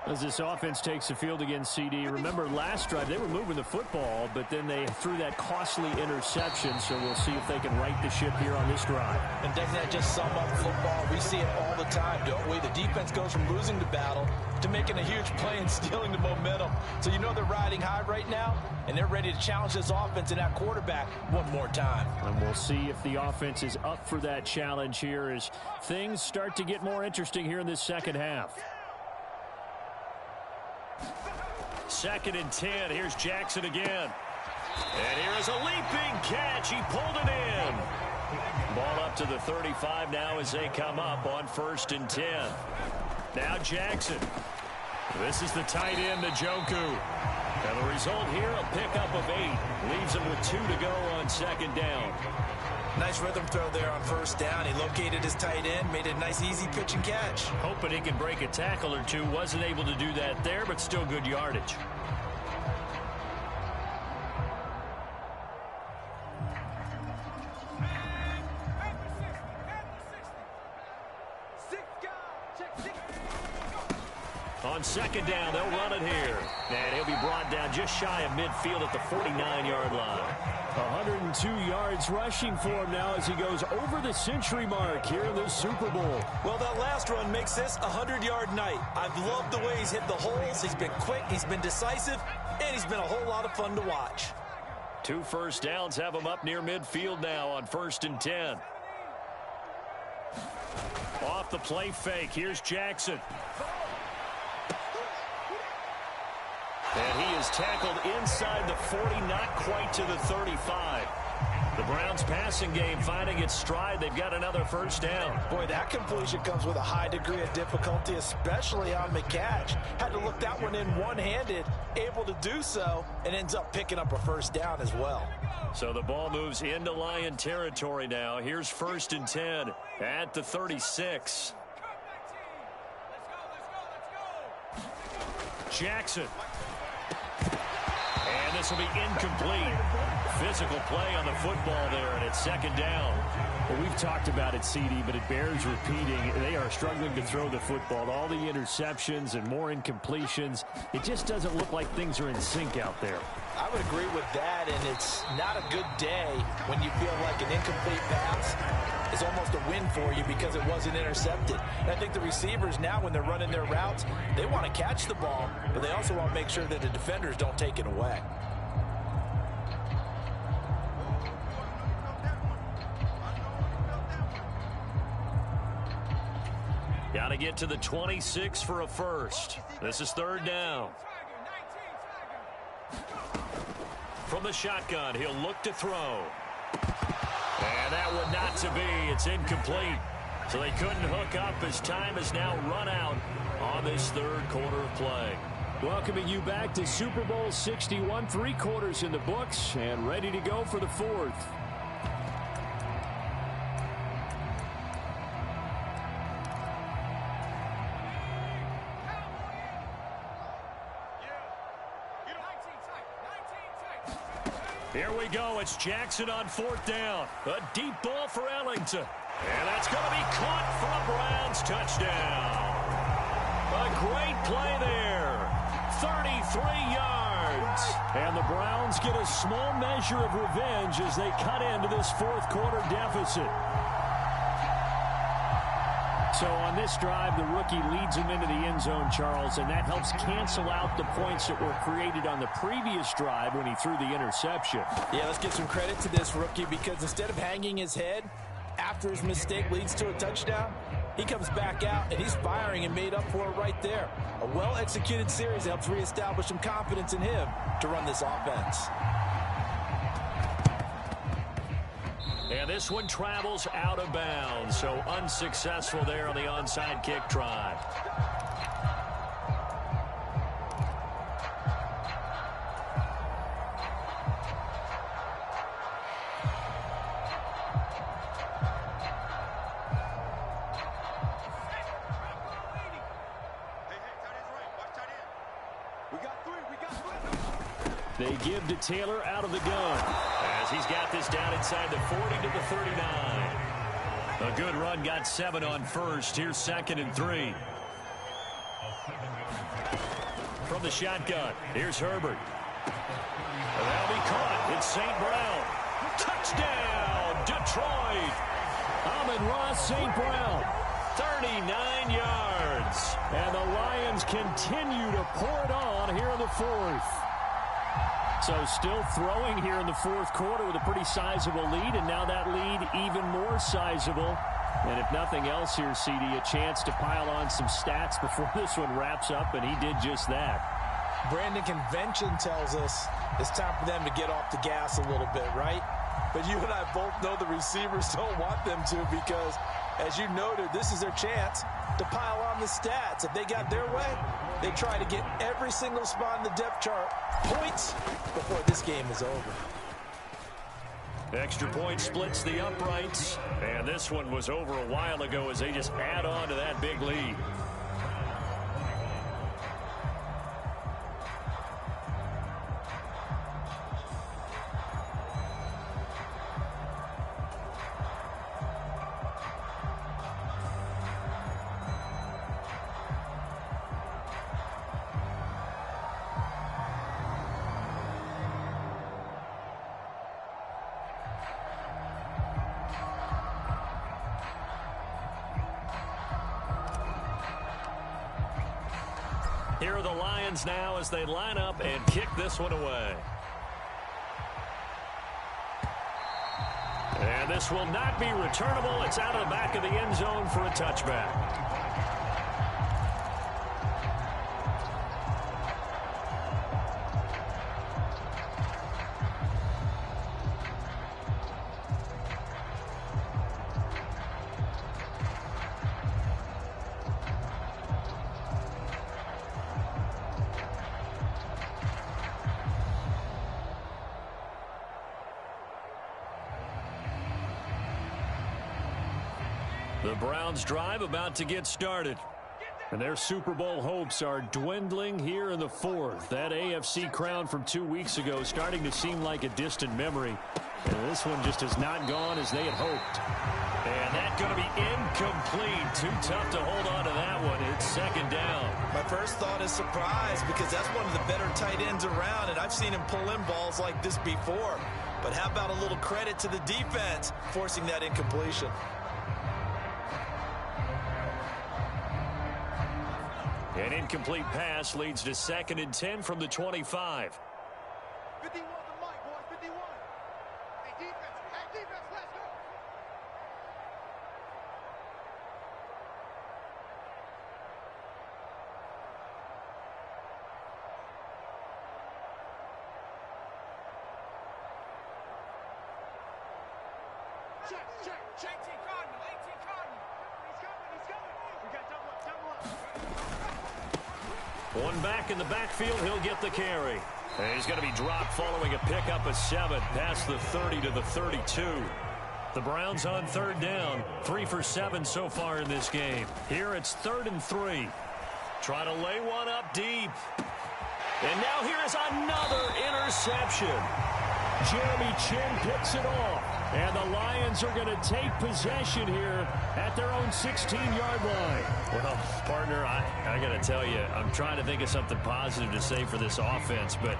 Speaker 4: As this offense takes the field against CD, remember last drive they were moving the football, but then they threw that costly interception, so we'll see if they can right the ship here on this drive.
Speaker 3: And doesn't that just sum up football? We see it all the time, don't we? The defense goes from losing the battle to making a huge play and stealing the momentum. So you know they're riding high right now, and they're ready to challenge this offense and that quarterback one more time.
Speaker 4: And we'll see if the offense is up for that challenge here as things start to get more interesting here in this 2nd half.
Speaker 2: 2nd and 10. Here's Jackson again. And here is a leaping catch. He pulled it in. Ball up to the 35 now as they come up on 1st and 10. Now Jackson. This is the tight end, Njoku. And the result here, a pickup of 8. Leaves him with 2 to go on 2nd down.
Speaker 3: Nice rhythm throw there on 1st down. He located his tight end, made a nice easy pitch and catch.
Speaker 2: Hoping he can break a tackle or two. Wasn't able to do that there, but still good yardage. on second down, they'll run it here. And he'll be brought down just shy of midfield at the 49-yard line.
Speaker 4: 102 yards rushing for him now as he goes over the century mark here in this Super Bowl.
Speaker 3: Well, that last run makes this a 100-yard night. I've loved the way he's hit the holes. He's been quick, he's been decisive, and he's been a whole lot of fun to watch.
Speaker 2: 2 first downs have him up near midfield now on 1st and 10. Off the play fake, here's Jackson. And he is tackled inside the 40, not quite to the 35. The Browns passing game finding its stride. They've got another first down.
Speaker 5: Boy, that completion comes with a high degree of difficulty, especially on the catch. Had to look that one in one-handed, able to do so, and ends up picking up a first down as well.
Speaker 2: So the ball moves into Lion territory now. Here's 1st and 10 at the 36. Jackson. And this will be incomplete. Physical play on the football there, and it's 2nd down.
Speaker 4: Well, we've talked about it, CD, but it bears repeating. They are struggling to throw the football. All the interceptions and more incompletions. It just doesn't look like things are in sync out there.
Speaker 5: I would agree with that, and it's not a good day when you feel like an incomplete pass is almost a win for you because it wasn't intercepted. And I think the receivers now, when they're running their routes, they want to catch the ball, but they also want to make sure that the defenders don't take it away.
Speaker 2: Got to get to the 26 for a first. This is 3rd down. From the shotgun, he'll look to throw. And that would not to be. It's incomplete. So they couldn't hook up as time has now run out on this 3rd quarter of play.
Speaker 4: Welcoming you back to Super Bowl 61. 3 quarters in the books and ready to go for the 4th.
Speaker 2: Here we go. It's Jackson on 4th down. A deep ball for Ellington. And that's going to be caught for a Browns touchdown. A great play there. 33 yards.
Speaker 4: And the Browns get a small measure of revenge as they cut into this 4th quarter deficit. So on this drive, the rookie leads him into the end zone, Charles, and that helps cancel out the points that were created on the previous drive when he threw the interception.
Speaker 5: Yeah, let's give some credit to this rookie because instead of hanging his head after his mistake leads to a touchdown, he comes back out and he's firing and made up for it right there. A well-executed series helps reestablish some confidence in him to run this offense.
Speaker 2: And this one travels out of bounds, so unsuccessful there on the onside kick try.
Speaker 4: They give to Taylor out of the gun.
Speaker 2: As he's got this down inside the 40 to the 39. A good run, got 7 on first. Here's 2nd and 3. From the shotgun, here's Herbert. And that'll be caught. It's St. Brown. Touchdown, Detroit.
Speaker 4: Amon-Ra St. Brown.
Speaker 2: 39 yards.
Speaker 4: And the Lions continue to pour it on here in the 4th. So still throwing here in the 4th quarter with a pretty sizable lead, and now that lead even more sizable. And if nothing else here, CD, a chance to pile on some stats before this one wraps up, and he did just that.
Speaker 5: Brandon, convention tells us it's time for them to get off the gas a little bit, right? But you and I both know the receivers don't want them to because, as you noted, this is their chance to pile on the stats. If they got their way, they try to get every single spot in the depth chart points before this game is over.
Speaker 2: Extra point splits the uprights, and this one was over a while ago as they just add on to that big lead. Here are the Lions now as they line up and kick this one away. And this will not be returnable. It's out of the back of the end zone for a touchback. The Browns drive about to get started.
Speaker 4: And their Super Bowl hopes are dwindling here in the fourth. That AFC crown from 2 weeks ago starting to seem like a distant memory. And this one just has not gone as they had hoped.
Speaker 2: And that's going to be incomplete. Too tough to hold on to that one. It's second down.
Speaker 3: My first thought is surprise because that's one of the better tight ends around, and I've seen him pull in balls like this before. But how about a little credit to the defense forcing that incompletion?
Speaker 2: An incomplete pass leads to 2nd and 10 from the 25.
Speaker 6: 51 the mic, boys, 51. Hey, defense, let's go. Check. 18 Cardinal. He's coming. We got double up.
Speaker 2: One back in the backfield, he'll get the carry. And he's going to be dropped following a pickup of 7 past the 30 to the 32. The Browns on 3rd down, 3 for 7 so far in this game. Here it's 3rd and 3. Try to lay one up deep. And now here is another interception.
Speaker 4: Jeremy Chinn picks it off. And the Lions are going to take possession here at their own 16-yard line.
Speaker 2: Well, partner, I got to tell you, I'm trying to think of something positive to say for this offense, but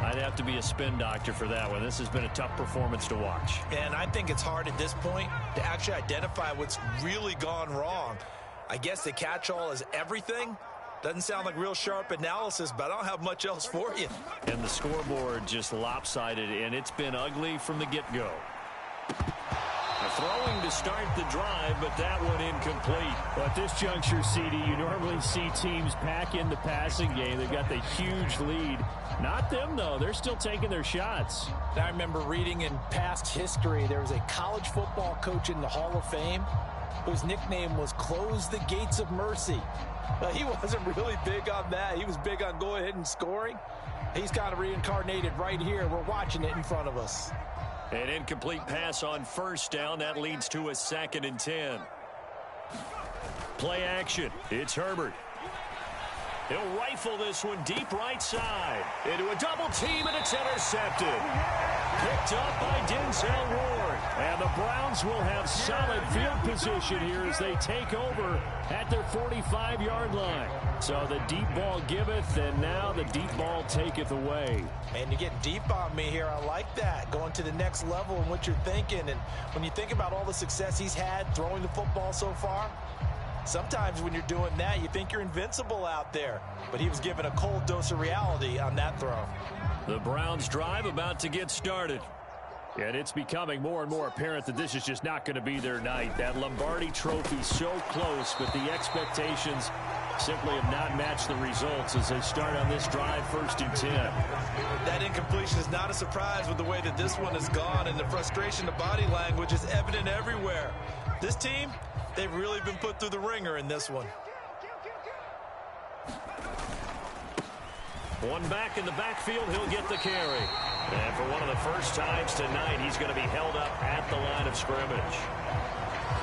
Speaker 2: I'd have to be a spin doctor for that one. This has been a tough performance to watch.
Speaker 3: And I think it's hard at this point to actually identify what's really gone wrong. I guess the catch-all is everything. Doesn't sound like real sharp analysis, but I don't have much else for you.
Speaker 2: And the scoreboard just lopsided, and it's been ugly from the get-go. Throwing to start the drive, but that one incomplete.
Speaker 4: But at this juncture, CD, you normally see teams pack in the passing game. They've got the huge lead. Not them, though. They're still taking their shots.
Speaker 5: I remember reading in past history, there was a college football coach in the Hall of Fame whose nickname was Close the Gates of Mercy. He wasn't really big on that. He was big on go ahead and scoring. He's kind of reincarnated right here. We're watching it in front of us.
Speaker 2: An incomplete pass on 1st down. That leads to a 2nd and 10. Play action. It's Herbert. He'll rifle this one deep right side. Into a double team, and it's intercepted. Picked up by Denzel Ward.
Speaker 4: And the Browns will have solid field position here as they take over at their 45-yard line. So the deep ball giveth, and now the deep ball taketh away.
Speaker 3: Man, you're getting deep on me here. I like that. Going to the next level in what you're thinking. And when you think about all the success he's had throwing the football so far, sometimes when you're doing that, you think you're invincible out there. But he was given a cold dose of reality on that throw.
Speaker 2: The Browns drive about to get started.
Speaker 4: And it's becoming more and more apparent that this is just not going to be their night. That Lombardi trophy so close, but the expectations simply have not matched the results as they start on this drive 1st and 10.
Speaker 3: That incompletion is not a surprise with the way that this one has gone, and the frustration of body language is evident everywhere. This team, they've really been put through the ringer in this one.
Speaker 2: One back in the backfield, he'll get the carry. And for one of the first times tonight, he's going to be held up at the line of scrimmage.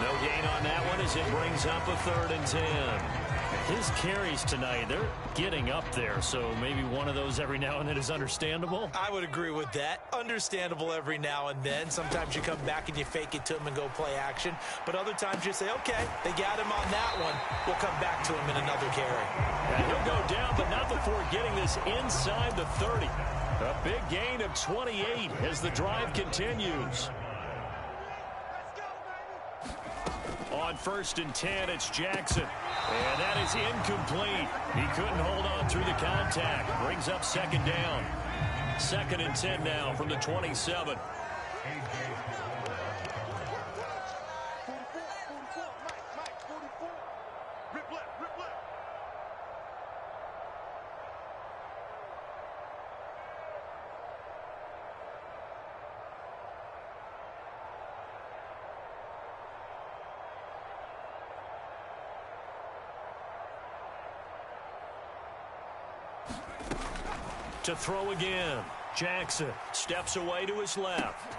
Speaker 2: No gain on that one as it brings up a 3rd and 10.
Speaker 4: His carries tonight, they're getting up there, so maybe one of those every now and then is understandable.
Speaker 3: I would agree with that. Understandable every now and then. Sometimes you come back and you fake it to him and go play action. But other times you say, okay, they got him on that one. We'll come back to him in another carry.
Speaker 2: And he'll go down, but not before getting this inside the 30. A big gain of 28 as the drive continues. on 1st and 10, it's Jackson. And that is incomplete. He couldn't hold on through the contact. Brings up 2nd down. 2nd and 10 now from the 27. To throw again. Jackson steps away to his left.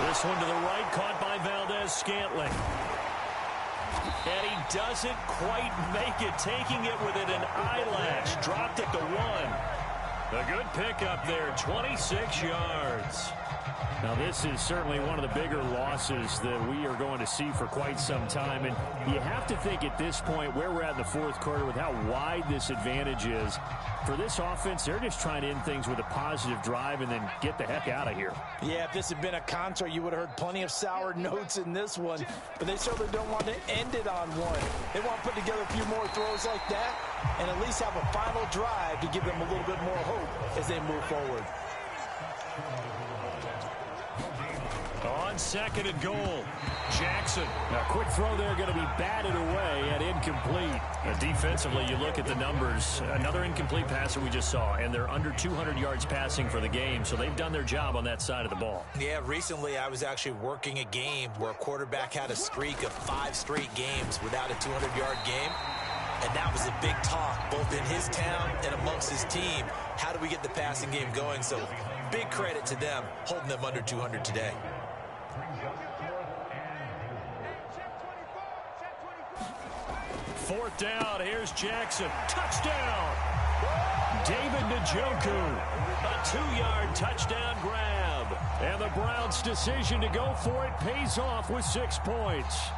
Speaker 2: This one to the right, caught by Valdez-Scantling. And he doesn't quite make it, taking it within an eyelash. Dropped at the 1. A good pickup there, 26 yards.
Speaker 4: Now, this is certainly one of the bigger losses that we are going to see for quite some time. And you have to think at this point where we're at in the 4th quarter with how wide this advantage is. For this offense, they're just trying to end things with a positive drive and then get the heck out of here.
Speaker 5: Yeah, if this had been a concert, you would have heard plenty of sour notes in this one. But they certainly don't want to end it on one. They want to put together a few more throws like that and at least have a final drive to give them a little bit more hope as they move forward.
Speaker 2: On 2nd and goal, Jackson.
Speaker 4: Now, quick throw there, going to be batted away and incomplete.
Speaker 2: Defensively, you look at the numbers. Another incomplete pass that we just saw, and they're under 200 yards passing for the game, so they've done their job on that side of the ball.
Speaker 3: Yeah, recently I was actually working a game where a quarterback had a streak of 5 straight games without a 200-yard game. And that was a big talk, both in his town and amongst his team. How do we get the passing game going? So big credit to them, holding them under 200 today.
Speaker 2: 4th down, here's Jackson. Touchdown! David Njoku. A 2-yard touchdown grab. And the Browns' decision to go for it pays off with 6 points.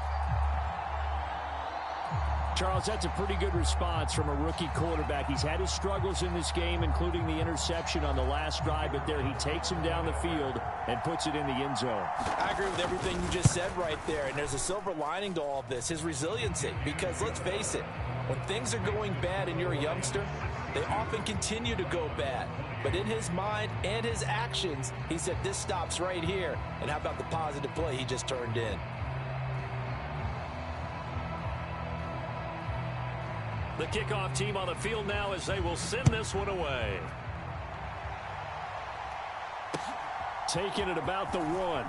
Speaker 4: Charles, that's a pretty good response from a rookie quarterback. He's had his struggles in this game, including the interception on the last drive, but there he takes him down the field and puts it in the end zone.
Speaker 5: I agree with everything you just said right there, and there's a silver lining to all of this, his resiliency, because let's face it, when things are going bad and you're a youngster, they often continue to go bad. But in his mind and his actions, he said, this stops right here. And how about the positive play he just turned in?
Speaker 2: The kickoff team on the field now as they will send this one away.
Speaker 4: Taking it about the 1.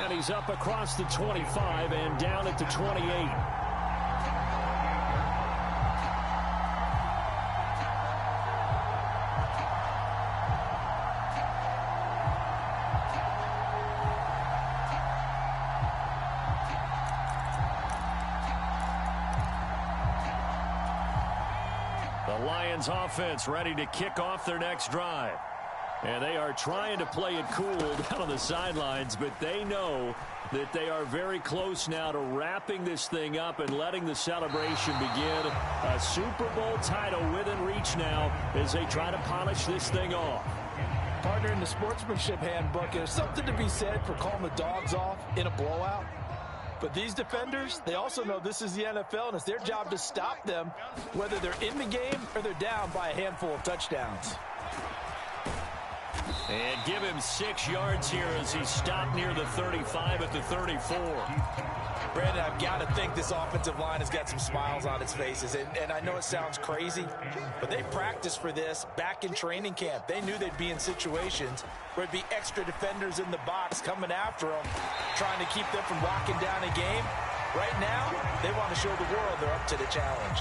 Speaker 4: And he's up across the 25 and down at the 28.
Speaker 2: The Lions offense ready to kick off their next drive. And they are trying to play it cool down on the sidelines, but they know that they are very close now to wrapping this thing up and letting the celebration begin. A Super Bowl title within reach now as they try to polish this thing off.
Speaker 5: Partner, in the sportsmanship handbook, there's something to be said for calling the dogs off in a blowout. But these defenders, they also know this is the NFL, and it's their job to stop them, whether they're in the game or they're down by a handful of touchdowns.
Speaker 2: And give him 6 yards here as he stopped near the 35 at the 34.
Speaker 5: Brandon, I've got to think this offensive line has got some smiles on its faces. And I know it sounds crazy, but they practiced for this back in training camp. They knew they'd be in situations where it'd be extra defenders in the box coming after them, trying to keep them from locking down a game. Right now, they want to show the world they're up to the challenge.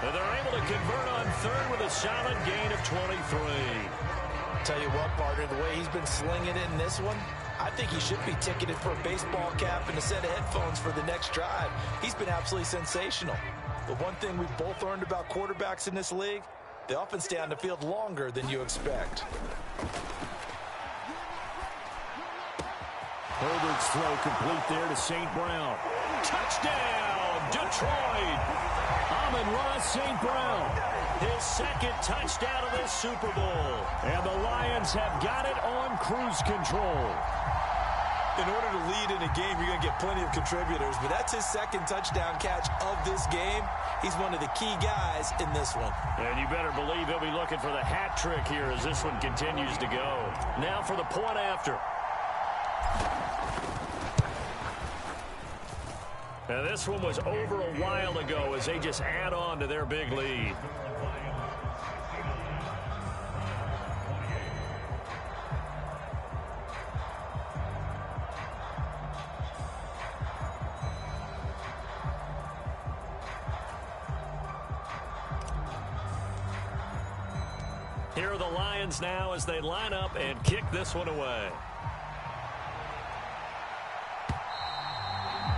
Speaker 2: And they're able to convert on 3rd with a solid gain of 23.
Speaker 5: Tell you what, partner, the way he's been slinging it in this one, I think he should be ticketed for a baseball cap and a set of headphones for the next drive. He's been absolutely sensational. The one thing we've both learned about quarterbacks in this league, they often stay on the field longer than you expect.
Speaker 4: Herbert's throw complete there to St. Brown.
Speaker 2: Touchdown, Detroit!
Speaker 4: Amon-Ra St. Brown.
Speaker 2: His 2nd touchdown of this Super Bowl.
Speaker 4: And the Lions have got it on cruise control.
Speaker 5: In order to lead in a game, you're going to get plenty of contributors, but that's his second touchdown catch of this game. He's one of the key guys in this one.
Speaker 2: And you better believe he'll be looking for the hat trick here as this one continues to go. Now for the point after. Now this one was over a while ago as they just add on to their big lead. Here are the Lions now as they line up and kick this one away.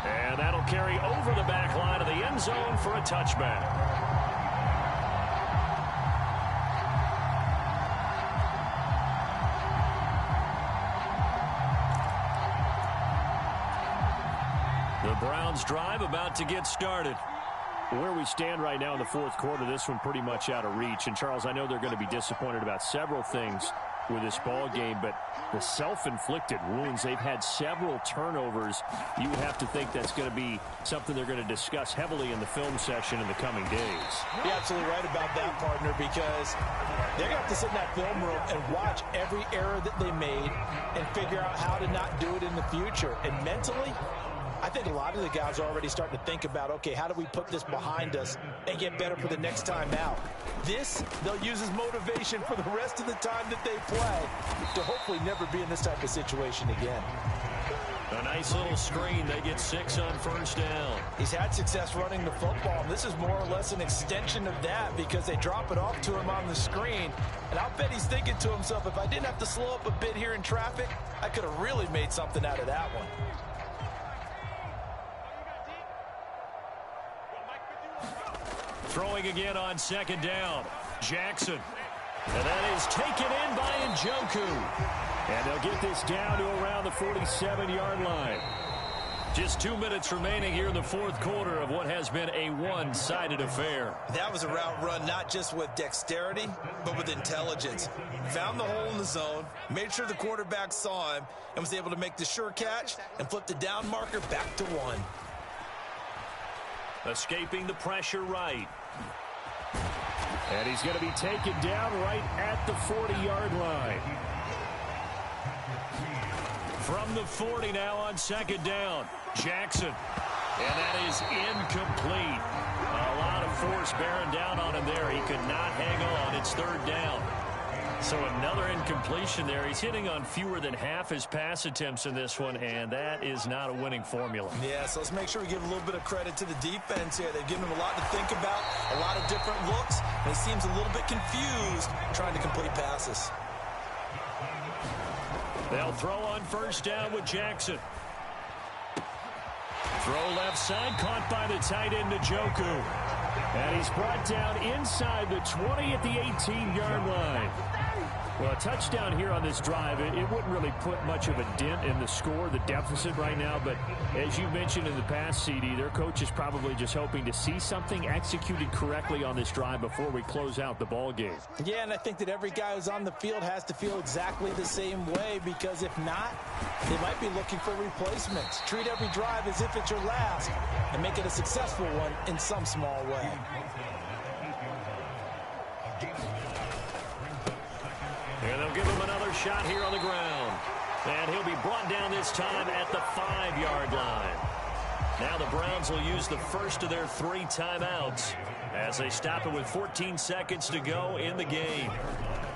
Speaker 2: And that'll carry over the back line of the end zone for a touchback. The Browns drive about to get started. Where we stand right now in the fourth quarter, this one pretty much out of reach. And, Charles, I know they're going to be disappointed about several things with this ball game, but the self-inflicted wounds, they've had several turnovers. You would have to think that's going to be something they're going to discuss heavily in the film session in the coming days.
Speaker 5: You're absolutely right about that, partner, because they're going to have to sit in that film room and watch every error that they made and figure out how to not do it in the future. And mentally, I think a lot of the guys are already starting to think about, okay, how do we put this behind us and get better for the next time out? This, they'll use as motivation for the rest of the time that they play to hopefully never be in this type of situation again.
Speaker 2: A nice little screen. They get 6 on first down.
Speaker 5: He's had success running the football, and this is more or less an extension of that because they drop it off to him on the screen. And I'll bet he's thinking to himself, if I didn't have to slow up a bit here in traffic, I could have really made something out of that one.
Speaker 2: Throwing again on second down. Jackson. And that is taken in by Njoku. And they'll get this down to around the 47-yard line. Just 2 minutes remaining here in the fourth quarter of what has been a one-sided affair.
Speaker 5: That was a route run not just with dexterity, but with intelligence. Found the hole in the zone, made sure the quarterback saw him, and was able to make the sure catch and flip the down marker back to 1.
Speaker 2: Escaping the pressure right. And he's going to be taken down right at the 40-yard line. From the 40 now on second down. Jackson. And that is incomplete. A lot of force bearing down on him there. He could not hang on. It's third down. So another incompletion there. He's hitting on fewer than half his pass attempts in this one, and that is not a winning formula.
Speaker 5: Yeah, so let's make sure we give a little bit of credit to the defense here. They've given him a lot to think about, a lot of different looks, and he seems a little bit confused trying to complete passes.
Speaker 2: They'll throw on first down with Jackson. Throw left side, caught by the tight end Njoku. And he's brought down inside the 20 at the 18-yard line. Well, a touchdown here on this drive, it wouldn't really put much of a dent in the score, the deficit right now. But as you mentioned in the past, CD, their coach is probably just hoping to see something executed correctly on this drive before we close out the ball game.
Speaker 5: Yeah, and I think that every guy who's on the field has to feel exactly the same way, because if not, they might be looking for replacements. Treat every drive as if it's your last and make it a successful one in some small way.
Speaker 2: And they'll give him another shot here on the ground. And he'll be brought down this time at the 5-yard line. Now the Browns will use the first of their 3 timeouts as they stop it with 14 seconds to go in the game.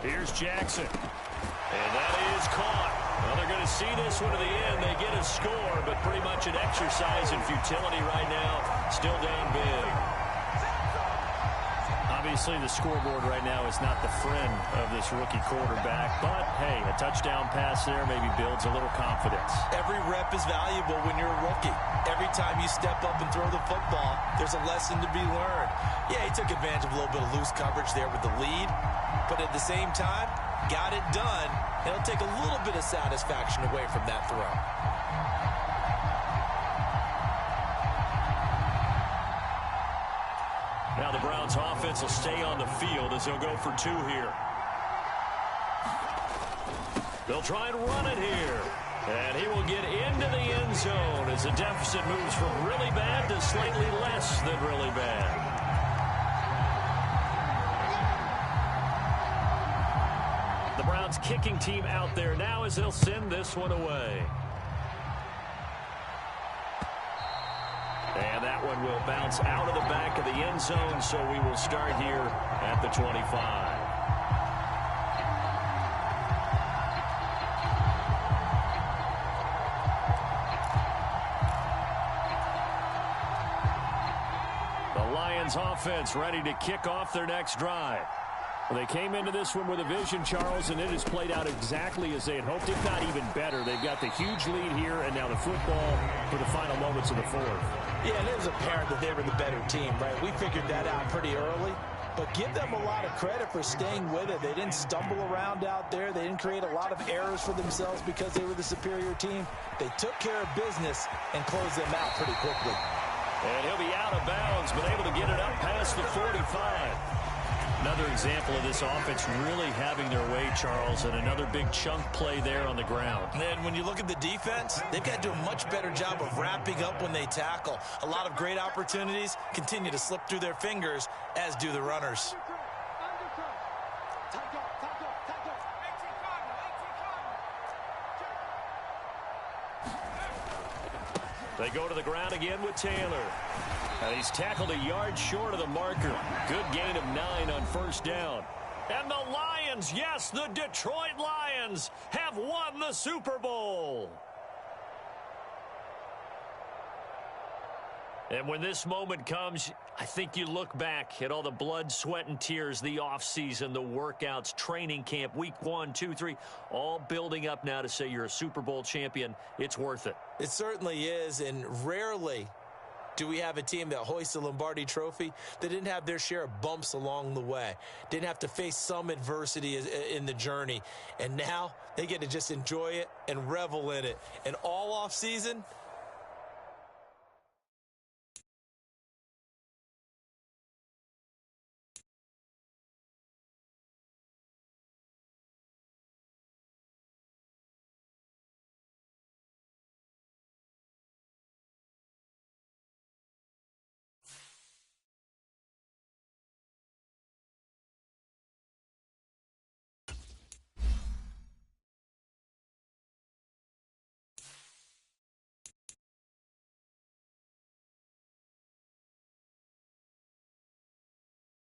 Speaker 2: Here's Jackson. And that is caught. Well, they're going to see this one to the end. They get a score, but pretty much an exercise in futility right now. Still down big. Obviously, the scoreboard right now is not the friend of this rookie quarterback. But, hey, a touchdown pass there maybe builds a little confidence.
Speaker 5: Every rep is valuable when you're a rookie. Every time you step up and throw the football, there's a lesson to be learned. Yeah, he took advantage of a little bit of loose coverage there with the lead. But at the same time, got it done. It'll take a little bit of satisfaction away from that throw.
Speaker 2: Now the Browns offense will stay on the field as they'll go for 2 here. They'll try and run it here. And he will get into end zone as the deficit moves from really bad to slightly less than really bad. The Browns kicking team out there now as they'll send this one away. And that one will bounce out of the back of the end zone, so we will start here at the 25. Offense ready to kick off their next drive. Well, they came into this one with a vision, Charles, and it has played out exactly as they had hoped, if not even better. They've got the huge lead here, and now the football for the final moments of the fourth.
Speaker 5: Yeah, and it was apparent that they were the better team, right? We figured that out pretty early, but give them a lot of credit for staying with it. They didn't stumble around out there. They didn't create a lot of errors for themselves because they were the superior team. They took care of business and closed them out pretty quickly.
Speaker 2: And he'll be out of bounds, but able to get it up past the 45. Another example of this offense really having their way, Charles, and another big chunk play there on the ground.
Speaker 3: And then when you look at the defense, they've got to do a much better job of wrapping up when they tackle. A lot of great opportunities continue to slip through their fingers, as do the runners.
Speaker 2: They go to the ground again with Taylor. And he's tackled a yard short of the marker. Good gain of 9 on first down. And the Lions, yes, the Detroit Lions have won the Super Bowl. And when this moment comes, I think you look back at all the blood, sweat, and tears, the offseason, the workouts, training camp, week 1, 2, 3, all building up now to say you're a Super Bowl champion. It's worth it.
Speaker 5: It certainly is, and rarely do we have a team that hoists the Lombardi Trophy that didn't have their share of bumps along the way, didn't have to face some adversity in the journey, and now they get to just enjoy it and revel in it. And all offseason,